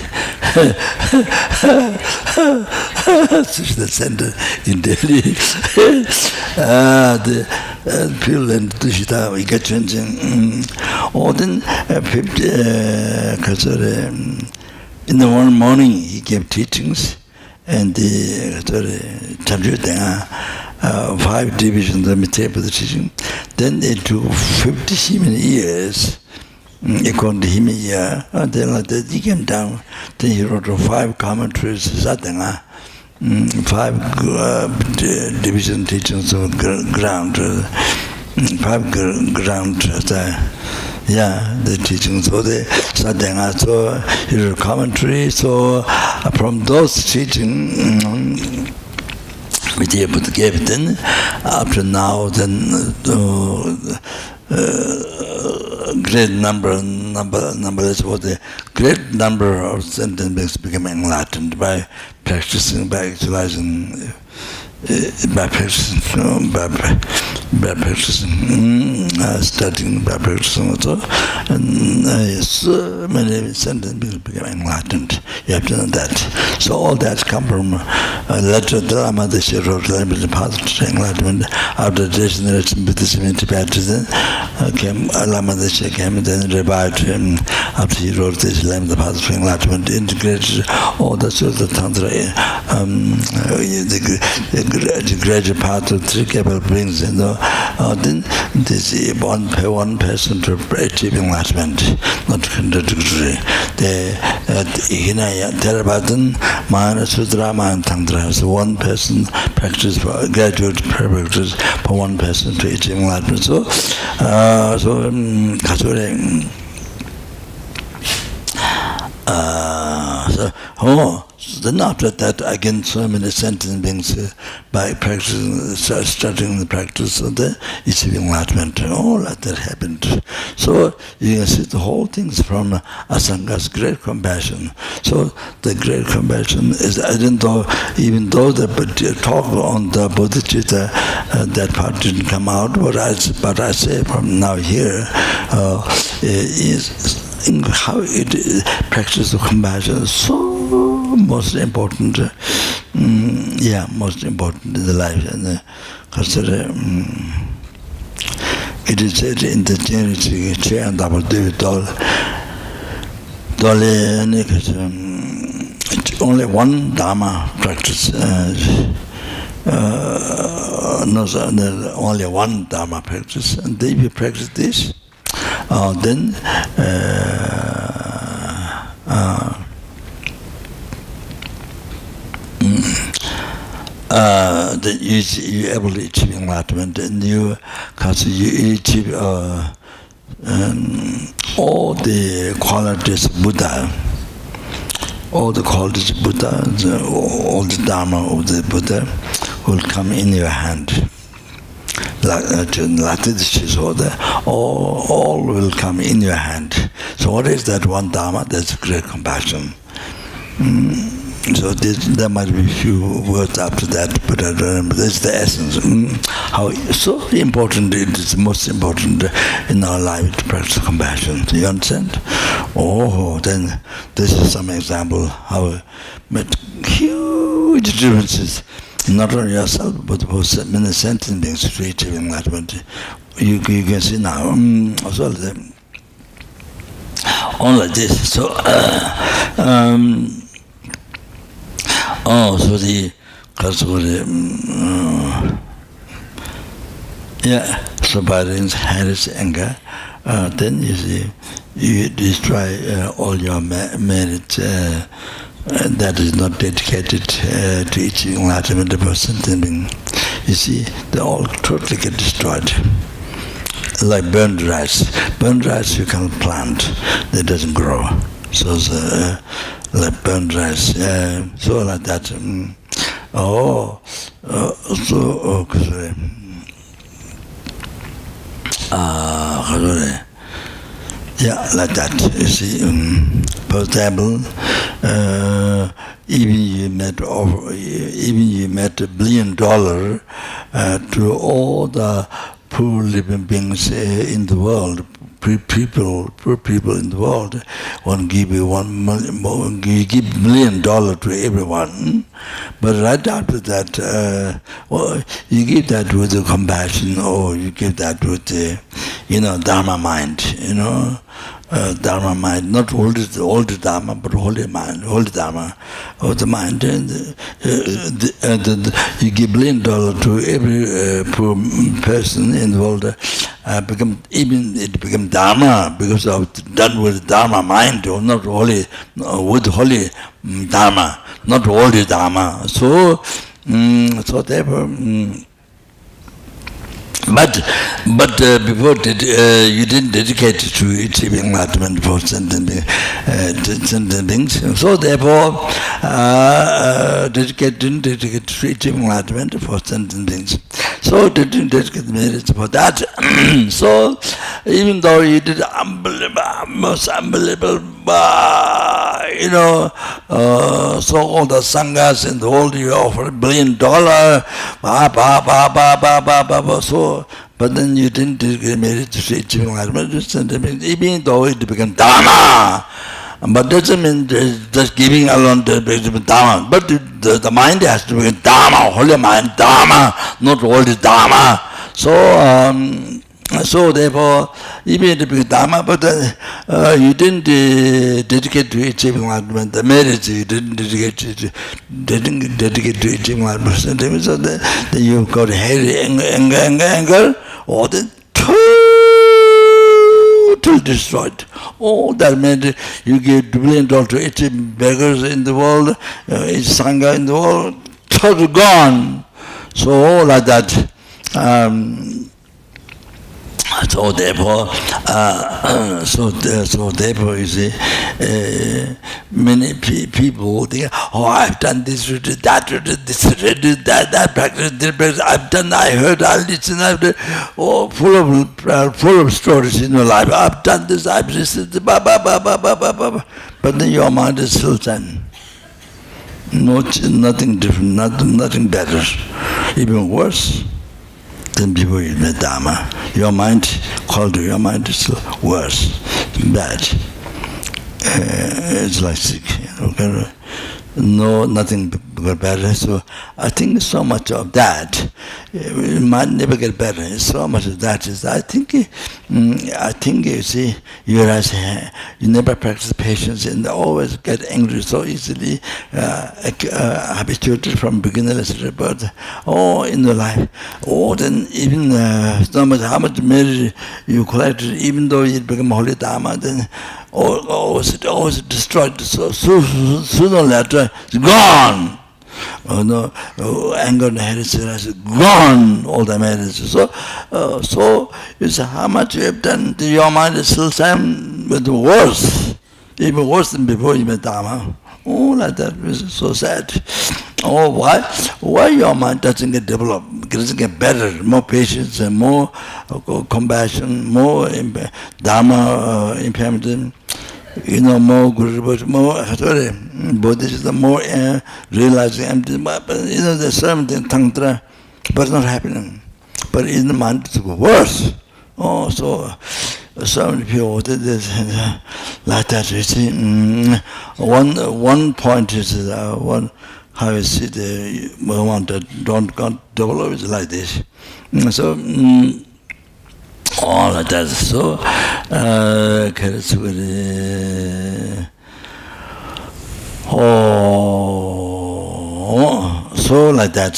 Bodhicitta Center in Delhi. The Pure Land bodhicitta, he got changing. Then, in the one morning, he gave teachings. And the 5 divisions of Maitreya Buddha teaching. Then they took 50 human years, according to him a year, and then like that he came down. Then he wrote 5 commentaries, 5 division teachings of ground, 5 ground. The teachings, so the sadhana, so his commentary. So from those teachings, Maitreya Buddha gave it. Then after now, then great numberless, was the great number of sentences became enlightened by practicing, by actualizing. By practicing, studying, by practicing also, and so many sentences became enlightened. You have to know that. So all that come from letter of the Lama Deshe wrote the path to enlightenment. After generation Buddhism in Tibet, then came Lama Deshe came and then revived him after he wrote this the path to enlightenment, integrated all the sort of Tantra, the gradual part of 3 capital brings in then this one person to achieve enlightenment, not contradictory. The Hinaya Therapatan, Mahana Sutra, Mahana Tantra. So one person practice for graduate practice for one person to achieve enlightenment. So So then after that, again, so many sentient beings by practicing, starting the practice of the achieving enlightenment, all that happened. So you can see the whole things from Asanga's great compassion. So the great compassion is, even though the talk on the bodhicitta, that part didn't come out, but I say from now here is how it practice of compassion is so most important, most important in the life. And consider it is said in the Genesis, it's only one Dharma practice. Only one Dharma practice, and if you practice this, then you're able to achieve enlightenment, and you achieve all the qualities of Buddha, all the qualities of Buddha, all the Dharma of the Buddha will come in your hand. Like this, all will come in your hand. So what is that one Dharma? That's great compassion. So there might be a few words after that, but I don't remember. That's the essence. How so important it is, most important in our life to practice compassion. Do you understand? Then this is some example how we made huge differences, not only yourself, but for many sentient beings to achieve enlightenment. You can see now, also all like this. So, so the so by Harris anger, then you see, you destroy all your merit that is not dedicated to achieving enlightenment of a sentient being. You see, they all totally get destroyed. Like burned rice. Burned rice you can plant, it doesn't grow. So like burned rice, so like that. Like that. You see, for example, even you met $1 billion to all the poor living beings in the world. Poor people in the world, won't give you $1 million, you give $1 million to everyone, but right after that, you give that with the compassion, or you give that with the, Dharma mind, Dharma mind, not all the Dharma, but holy mind, holy Dharma of the mind. And you give $1 billion to every poor person in the world, it become Dharma because of done with Dharma mind, or not holy, with holy Dharma, not holy Dharma. So therefore. But before you didn't dedicate to achieving enlightenment for sentient beings. So therefore, didn't dedicate to achieving enlightenment for sentient beings. So didn't dedicate merits for that. So even though you did most unbelievable, so all the sanghas in the world, you offer $1 billion, so, but then you didn't dedicate merit to achieving enlightenment, even though it became Dharma. But doesn't mean just giving alone to become Dharma. But the mind has to be Dharma, holy mind, Dharma, not holy Dharma. So therefore, even if it became Dharma, but you didn't dedicate to achieving enlightenment. The merits you didn't dedicate to achieving enlightenment. So then you've got anger, or the total destroyed. All that meant you give $1 billion to 80 beggars in the world, each sangha in the world, total gone. So all like that. So therefore, you see, many people think, oh, I've done this, that, that practice, this practice. I've done, I heard, I listened, I've done, oh, full of stories in your life. I've done this, I've listened, but then your mind is still done. Nothing different, nothing better, even worse than before you met Dharma. Your mind, your mind is still worse, bad. It's like sick, no, nothing but better. So I think so much of that, it might never get better. So much of that is, I think you see, you realize you never practice patience and always get angry so easily, habituated from beginner's birth. Oh, in the life, then even no matter how much merit you collected, even though you become holy Dharma, then always destroyed. So sooner or later, it's gone. Anger and heresy is gone, all the marriages. So you say, how much you have done, your mind is still same, but worse, even worse than before you met Dharma. Oh, like that is so sad. Oh, why? Why your mind doesn't get developed, doesn't get better, more patience and more compassion, more Dharma implementation. More Guru, more bodhicitta, more realizing emptiness. There's something tantra, but it's not happening. But in the mind, it's worse. Oh, so many people like that. You see, one point is how you see the one that don't develop is like this. So. All of that. So, so like that.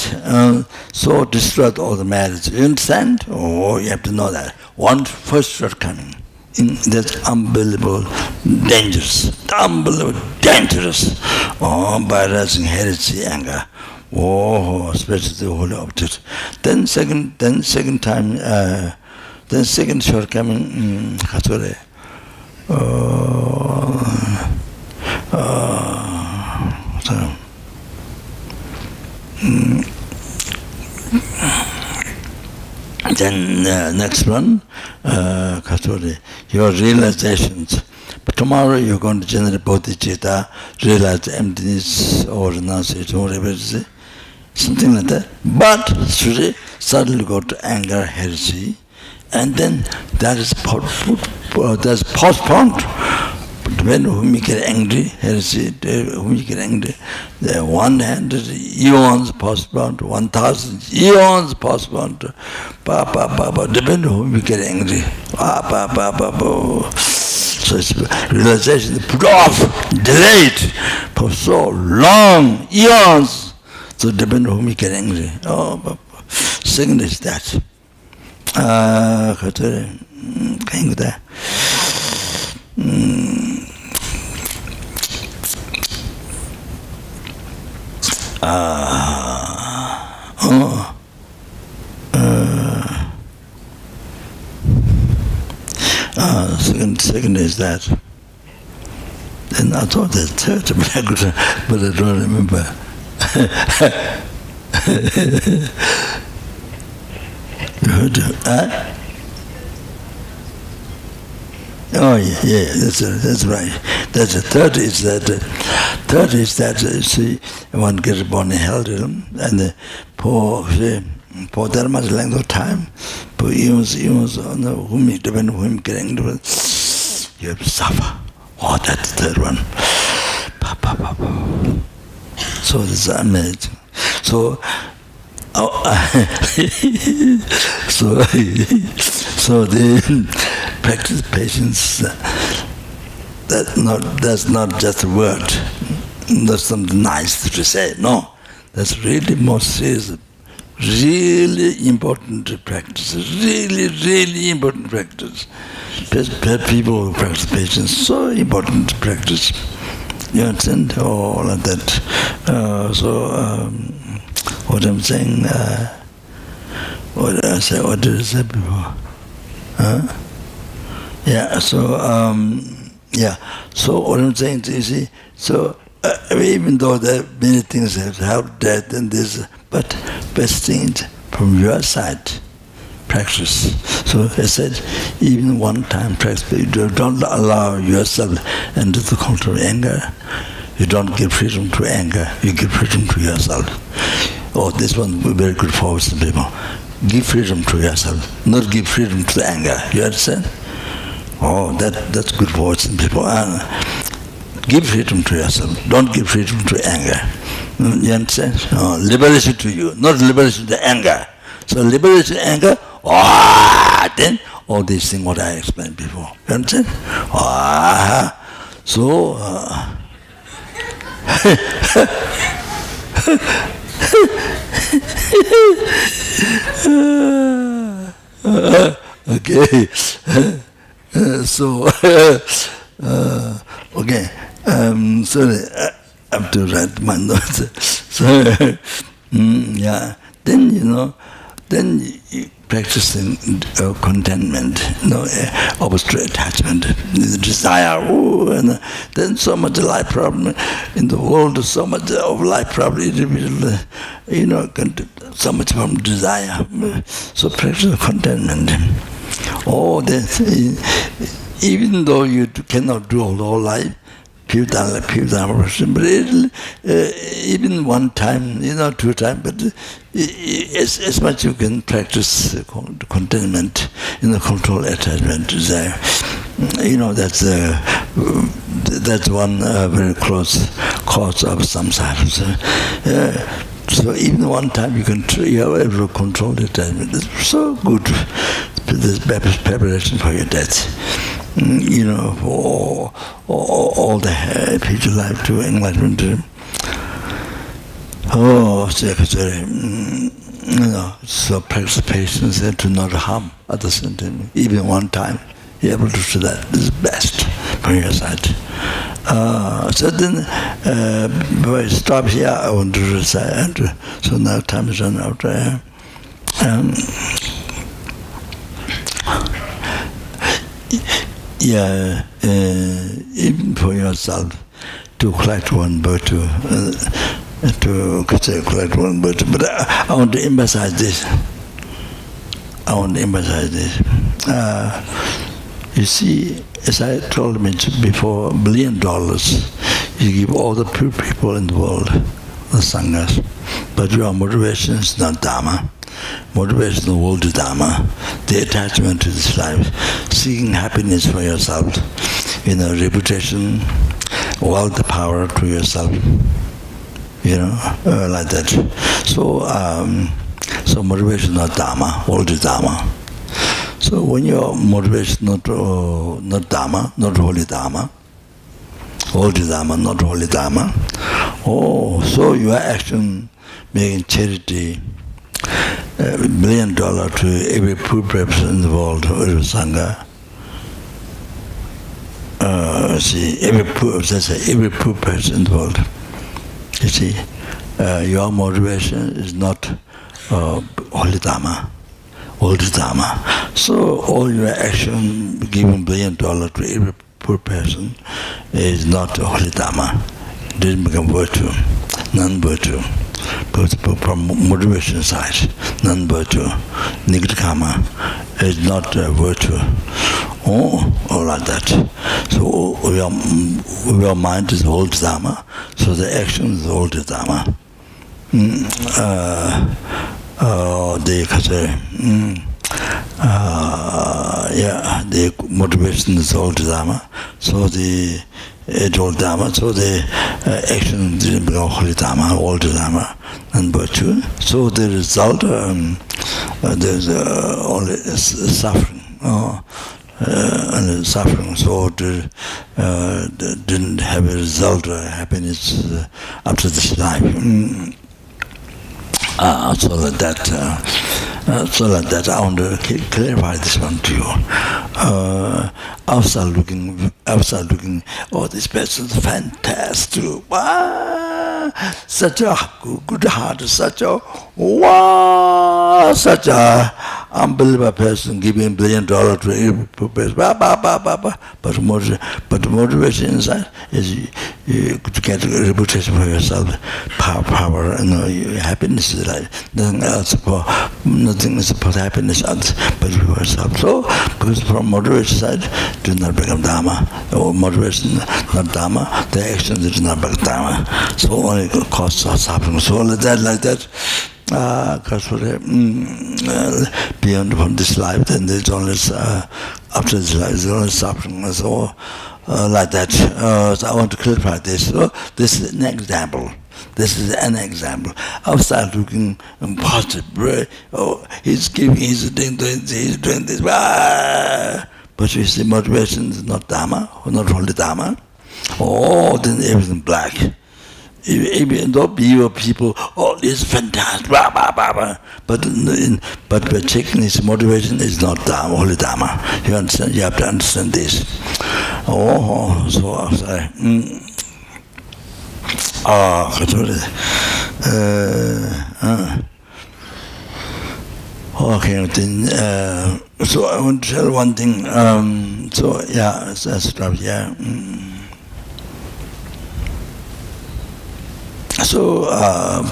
So destroyed all the marriage. You understand? Oh, you have to know that. One first shortcoming. That's unbelievable, dangerous. Unbelievable, dangerous. Oh, by raising heresy, anger. Oh, especially the holy object. Then second time. Then second shortcoming, then next one, your realizations. But tomorrow you're going to generate bodhicitta, realize emptiness or renunciation, whatever it is, something like that. But suddenly go to anger, heresy. And then that is postponed. When whom you get angry, heresy, whom you get angry, the 100 eons postponed, 1,000 eons postponed. Depending on whom you get angry. So it's realization put off, delayed for so long, eons. So depending on whom you get angry. Second is that. Second is that. Then I thought the third, but I don't remember. Oh yeah, that's right. That's the third is that see, one gets born in hell, and for that much length of time, for eons, whom you depend on whom getting you have to suffer. Oh, that's the third one. So this is amazing. So the practice patience. That's not just a word. That's something nice to say. No, that's really more serious, really important practice. Really important practice. People who practice patience, so important practice. You understand? All of that. What I'm saying. What did I say? What did I say before? Yeah, so, so what I'm saying to you, see, so even though there are many things that help death and this, but best thing from your side, practice. So I said, even one time practice, you don't allow yourself into the control of anger. You don't give freedom to anger, you give freedom to yourself. Oh, this one will be very good for some people. Give freedom to yourself, not give freedom to the anger. You understand? Oh, that's good for some people. Give freedom to yourself, don't give freedom to anger. You understand? Liberation to you, not liberation to anger. So liberation to anger, then all these things what I explained before. You understand? So okay. So okay. Sorry, I have to write my notes. So yeah. Then then practicing contentment, obstinate attachment, desire, and then so much life problem in the world, so much of life problem, so much from desire. So practice contentment. Even though you cannot do all life, but even one time, 2 times, but as much you can practice contentment in the control attachment desire. That's one very close cause of samsara. So even one time you can have a control attachment. It's so good. This preparation for your death. For all the future life to enlightenment. So practice patience and to not harm others. Even one time, you're able to do that. This is best from your side. So then, before I stop here, I want to recite. So now time is run out. Even for yourself, to collect one virtue, collect one virtue. But I want to emphasize this. You see, as I told you before, $1 billion, you give all the poor people in the world, the sanghas, but your motivation is not dharma. Motivation the world is dharma, the attachment to this life, seeking happiness for yourself, reputation, wealth, power to yourself, like that. So motivation not dharma, world is dharma. So when your motivation not dharma, not holy dharma, world is dharma, not holy dharma. So your action making charity, $1 billion to every poor person in the world, or sangha. Every poor person in the world. You see, your motivation is not holy dharma, world dharma. So all your action, giving $1 billion to every poor person, is not holy dharma. It doesn't become virtue, non-virtue. But from motivation side, non-virtue, nigridhama is not virtue. Or like that. So your mind is old dharma, so the action is old dharma. The motivation is old dharma, so the old dharma, so the action didn't become holy dharma, old dharma, and virtue. So the result, there's only suffering, and suffering. So didn't have a result, happiness after this life. So like that, I want to clarify this one to you. Outside looking, this person's fantastic. Wow, such a good heart, such a unbelievable person giving $1 billion to every person, but the motivation inside is to get a reputation for yourself, power, happiness is life. Nothing is for happiness others, but for yourself. So, because from motivation side, do not become Dharma, or motivation not Dharma, the actions do not become Dharma. So only cause suffering. So like that. Beyond from this life, then there's only after this life, there's only suffering. So like that. So I want to clarify this. So this is an example. This is an example. Outside looking positive, right? Oh, he's doing this. But you see, motivation is not Dharma, or not only Dharma. Oh, then everything black. Even though people, oh, it's fantastic, blah, blah, blah, blah. But by checking his motivation is not Dharma, only Dharma. You understand? You have to understand this. Oh, so I'm sorry. Okay, then, so I want to tell one thing. So yeah, that's stop here. So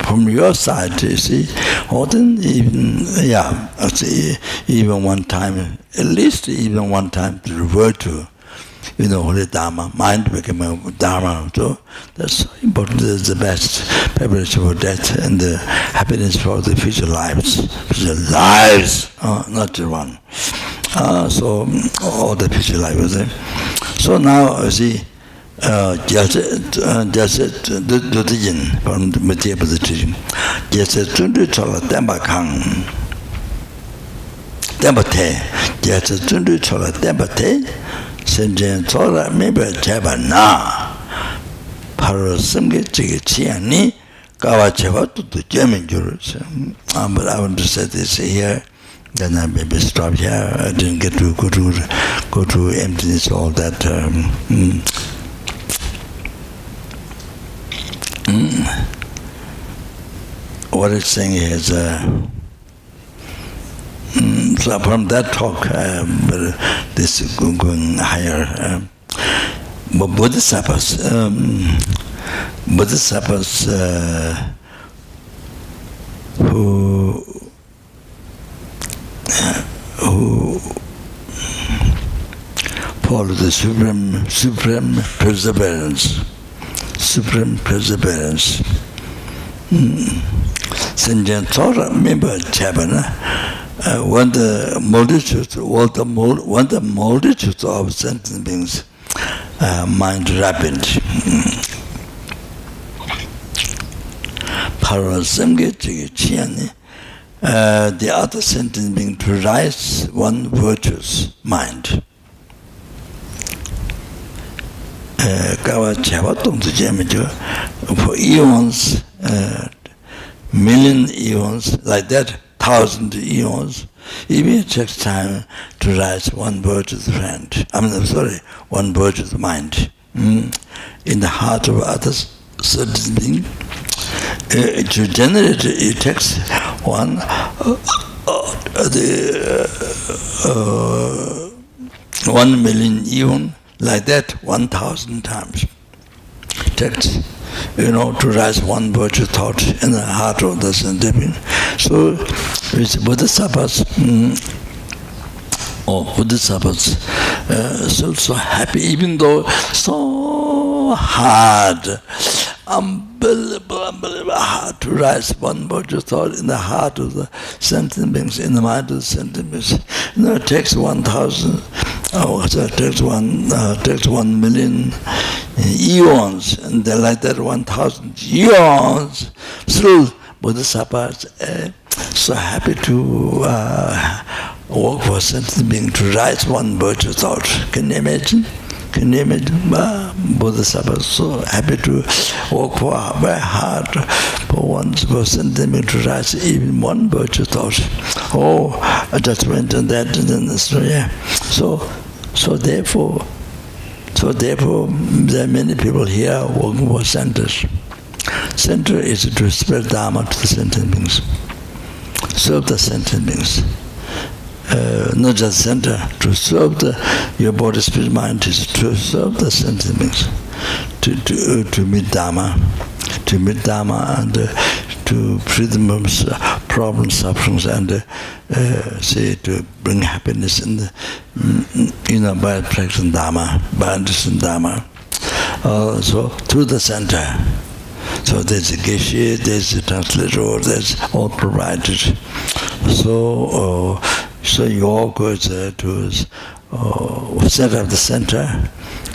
from your side, you see, often even one time, at least even one time to revert to, Holy Dharma, mind became a Dharma. So that's so important. It's the best preparation for death and the happiness for the future lives. Not just one. So all the future lives. So now you see. Just from the material position. Just to chola temba kang. Temba te. Just to chola temba te. Senjen chola maybe cheba na. Paro simge chigi chiani. Kawa cheba to German Jews. But I want to say this here. Then I maybe stop here. I didn't get to go to emptiness, all that. What it's saying is, so from that talk, this is going higher. But bodhisattvas, who follow the supreme perseverance. Senjen Torah member Chabana, when the multitude of sentient beings mind rapid. Parasamge Chiani, the other sentient being to rise one virtuous mind. For eons, million eons, like that, 1,000 eons, even it takes time to rise one virtuous friend. One virtuous mind in the heart of others, certain being. To generate it takes 1 million eons. Like that, 1,000 times. Takes, to rise one virtue thought in the heart of the sentient. So, it's bodhisattvas, so happy, even though so hard, unbelievable hard to rise one virtue thought in the heart of the sentient beings, in the mind of the sentient beings. It takes 1,000. Takes 1 million eons, and then like that 1,000 eons. Still, bodhisattvas so happy to work for sentient being to rise one virtue thought. Can you imagine? Bodhisattvas so happy to work for very hard for sentient being to rise even one virtue thought. Oh, I just went on that and then the story. Yeah. So therefore, there are many people here working for centers. Center is to spread Dharma to the sentient beings, serve the sentient beings. not just center, to serve your body, spirit, mind is to serve the sentiments, to meet Dharma, and to free them from problems, sufferings, and say to bring happiness in the, by practicing Dharma, by understanding Dharma. So through the center. So there's a geshe, there's a translator, there's all provided. So you all go to set up the center,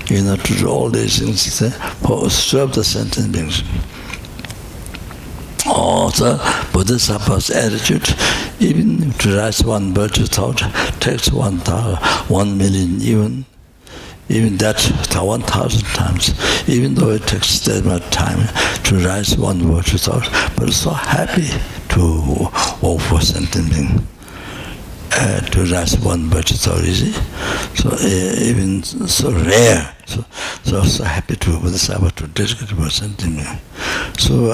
to do all these things, serve the sentient beings. Also, Bodhisattva's attitude, even to rise one virtue thought, takes 1 million, even that 1,000 times, even though it takes that much time to rise one virtue thought, but so happy to offer sentient being. To rise one virtue thought, easy. So even so rare, so happy to Bodhisattva to dedicate to sentient being. So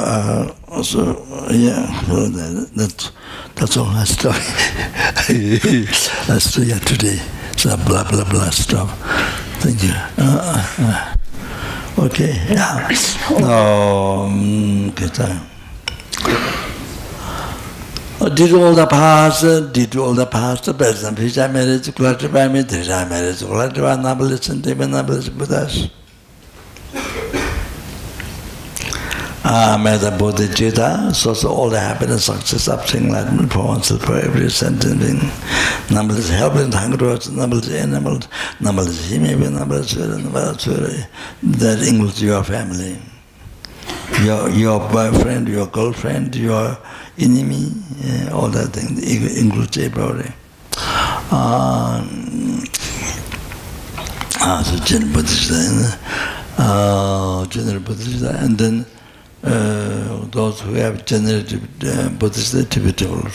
that's all I story. That's today. So blah blah blah stuff. Thank you. Okay. Yeah. Good time. Did all the past, present, future marriage, collective marriage, numberless, and even numberless Buddhas. May the bodhicitta, so all the happiness, success, upswing, enlightenment, performance for every sentient being. Numberless helpless, hungry, numberless animals, numberless human, numberless that includes your family, your boyfriend, your girlfriend, your enemy, all that thing includes everybody. So general bodhicitta, and then those who have generated bodhicitta to be told.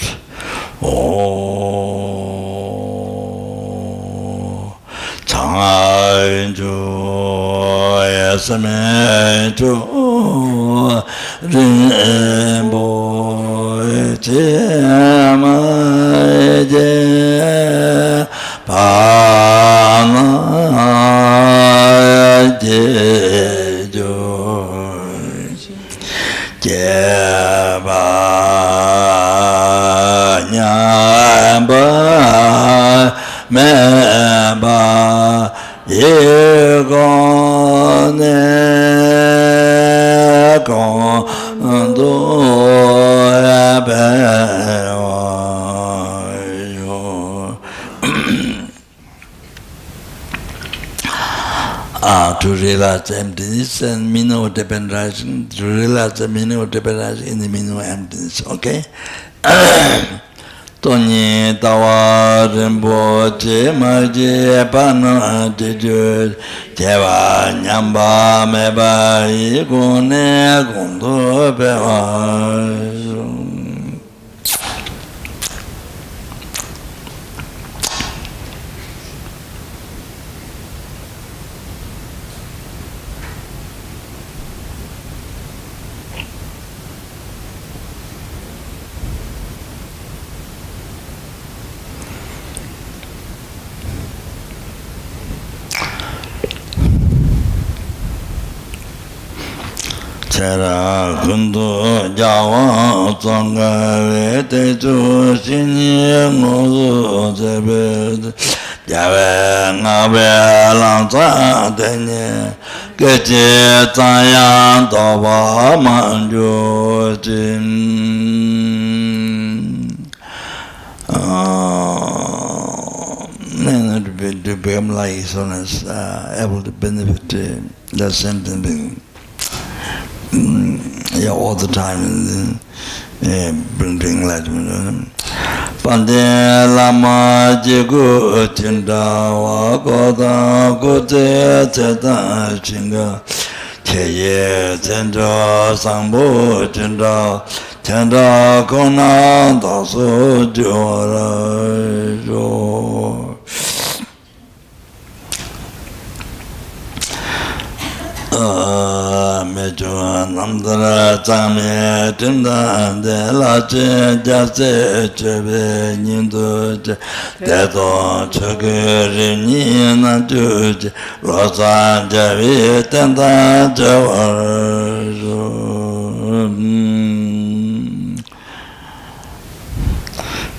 Changainju yasameju Rinpoche maje panajejo jeba nyamba meba yegone kondo to realize emptiness and meaning of dependent rising, to realize the meaning of dependent rising in the meaning of emptiness, okay? Tony Tawa Rinpoche Maji Pana Tijus Teva Nyamba Meba Ikone Kundu Pewa. Chera kundu jawa tsanga ve te chu shinye ngozu zebe jawe ngabe lang tsa tenye keche tsayang toba manju jin to become like someone able to benefit the sentient being. All the time, bring enlightenment. Pande lama jigu tinda wa goda gote teta chinga cheye tenda sambo tinda tenda kona daso jora jo. Mejo Namdara Zame Tinda De La Jase Chebe Nindu Dedo Chagiri Nandu Rosa Javi Tenda Jawar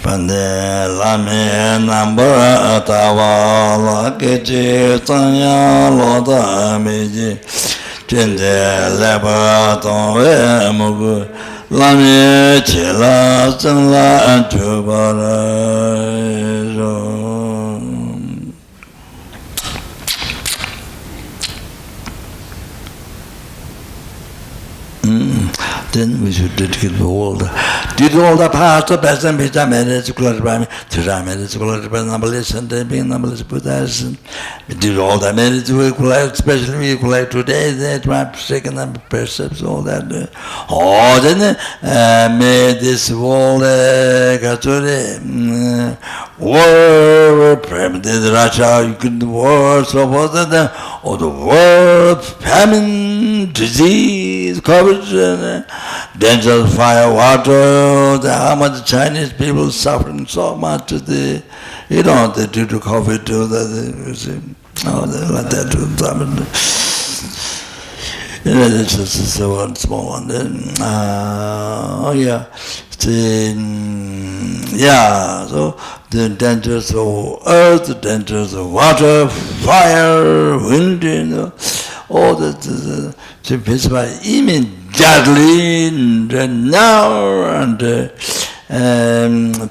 Pande Lame Nambara Tawa Lakechi Tanya Loda Meji Chende Leba Tonwe Mugu Lame Chela Zengla Chubara Then we should dedicate the whole. Did all the past of best and best marriage to Clarabami, to Ramage to Clarabami, numberless and being numberless Buddhas. We did all the marriage to equalize, especially we equalize today, that my second number percepts all that. Oh, then made this whole war, primitive Russia, you could war, so was that, or the war, famine, disease, coverage, danger, fire, water, how much Chinese people suffering so much, they due to COVID, like that, it's just one small one. Then, so the dangers of earth, the dangers of water, fire, wind, all the immediately now and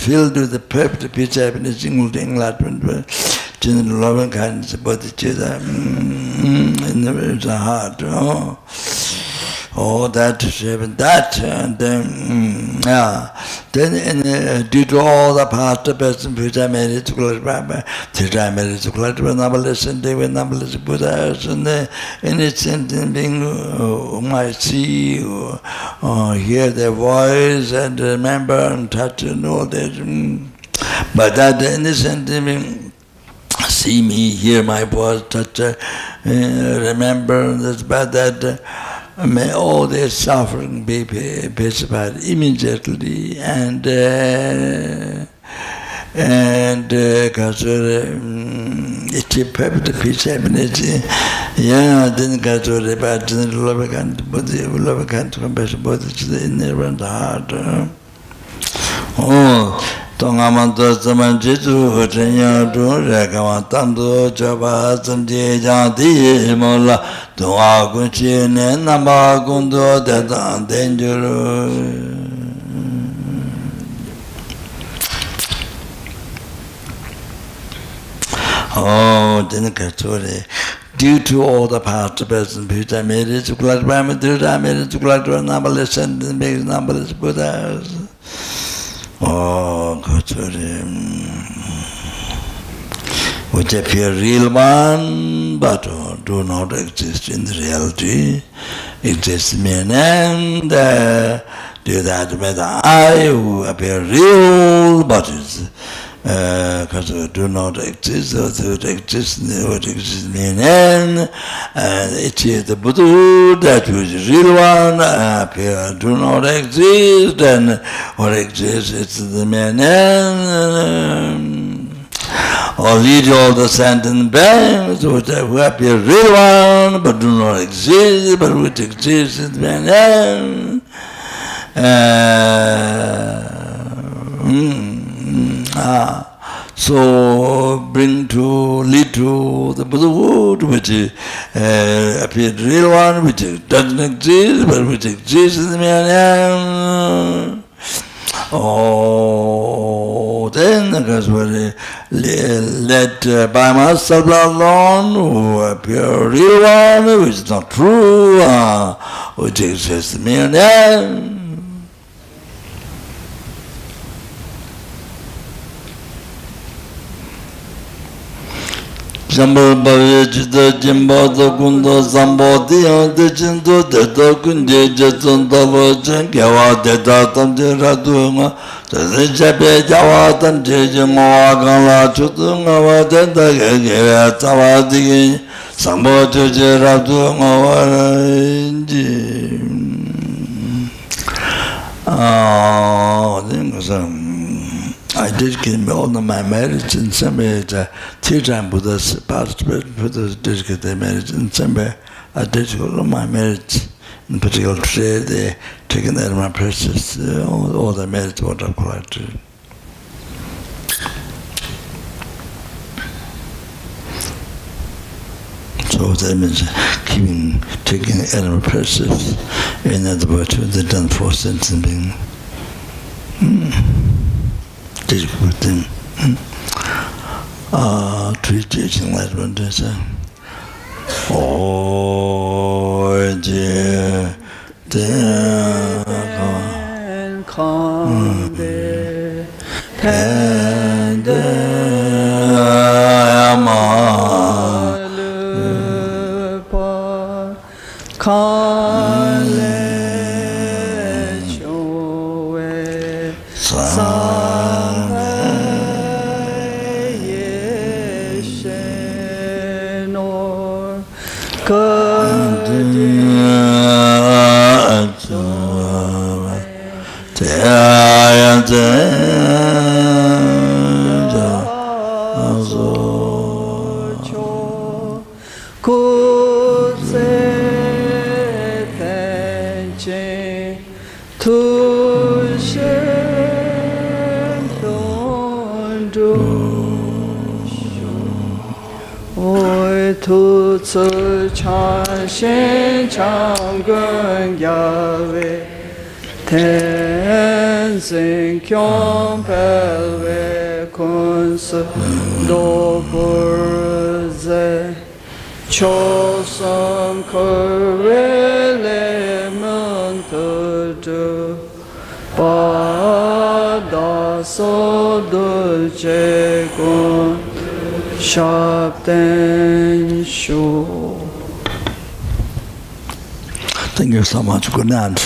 filled with the perfect peace, happiness, single thing, Latin, general loving kindness, bodhicitta in the heart. Oh, that, and then, then due to all the past, the person, future marriage to Clarabami, future marriage to Clarabami, numberless and they were numberless Buddhas, and innocent being whom I see, or hear their voice, and remember and touch and all that. But that innocent being see me, hear my voice, touch, remember that's bad that. May all their suffering be pacified immediately and achieve perfect peace, happiness. Then Kazore bad love and compassion, both in the heart. Oh. Tongamanto Samanjitu, Chenya, Rekamatando, Java, Sanjay, Janti, Mola, Tongakunchi, Namba, Gundo, Dedan, Dangerous. Oh, then Katsuri. Due to all the past person, future marriage to Clarabami, marriage to Clarabami, numberless and numberless Buddhas. Oh, Katsuri, which appear real one, but do not exist in the reality, exist mere and do that with the I who appear real, but is do not exist, or to exist, what exists mere and it is the Buddha that which is real one appear do not exist, and what exists is the mere and or lead all the sentient beings which appear real one but do not exist, but which exists is the mere and so lead to the Buddhahood, which appears real one, which doesn't exist, but which exists in the man. Oh, then because we're led by myself alone, who appear real one, which is not true, which exists in the man. Jambal Bavijita Jimbo Gundo Sambo Dio de Jinto de Tokundi Jetson Tavo Jankawa de Tatam Jiradunga, the Jape Jawatam Jimoa Gala Chutunga, the Tawadi Sambo Jiradunga. I dedicated all of my marriage in some way. Three-time Buddhas, participated Buddhas dedicated their marriage in some way. I dedicated all of my marriage. In particular, today they taken out of my precious, all the marriage what I've collected. So that means taking animal precious, in other words, they done for sense and being difficult thing. Treat teaching like one day say, oh dear, Tsu chan shen chang gun yahweh ten zin kyong pelwe kun su do bur ze cho sam kore le mun tu du pa da so du che gun Shabden Shu. Thank you so much. Good night.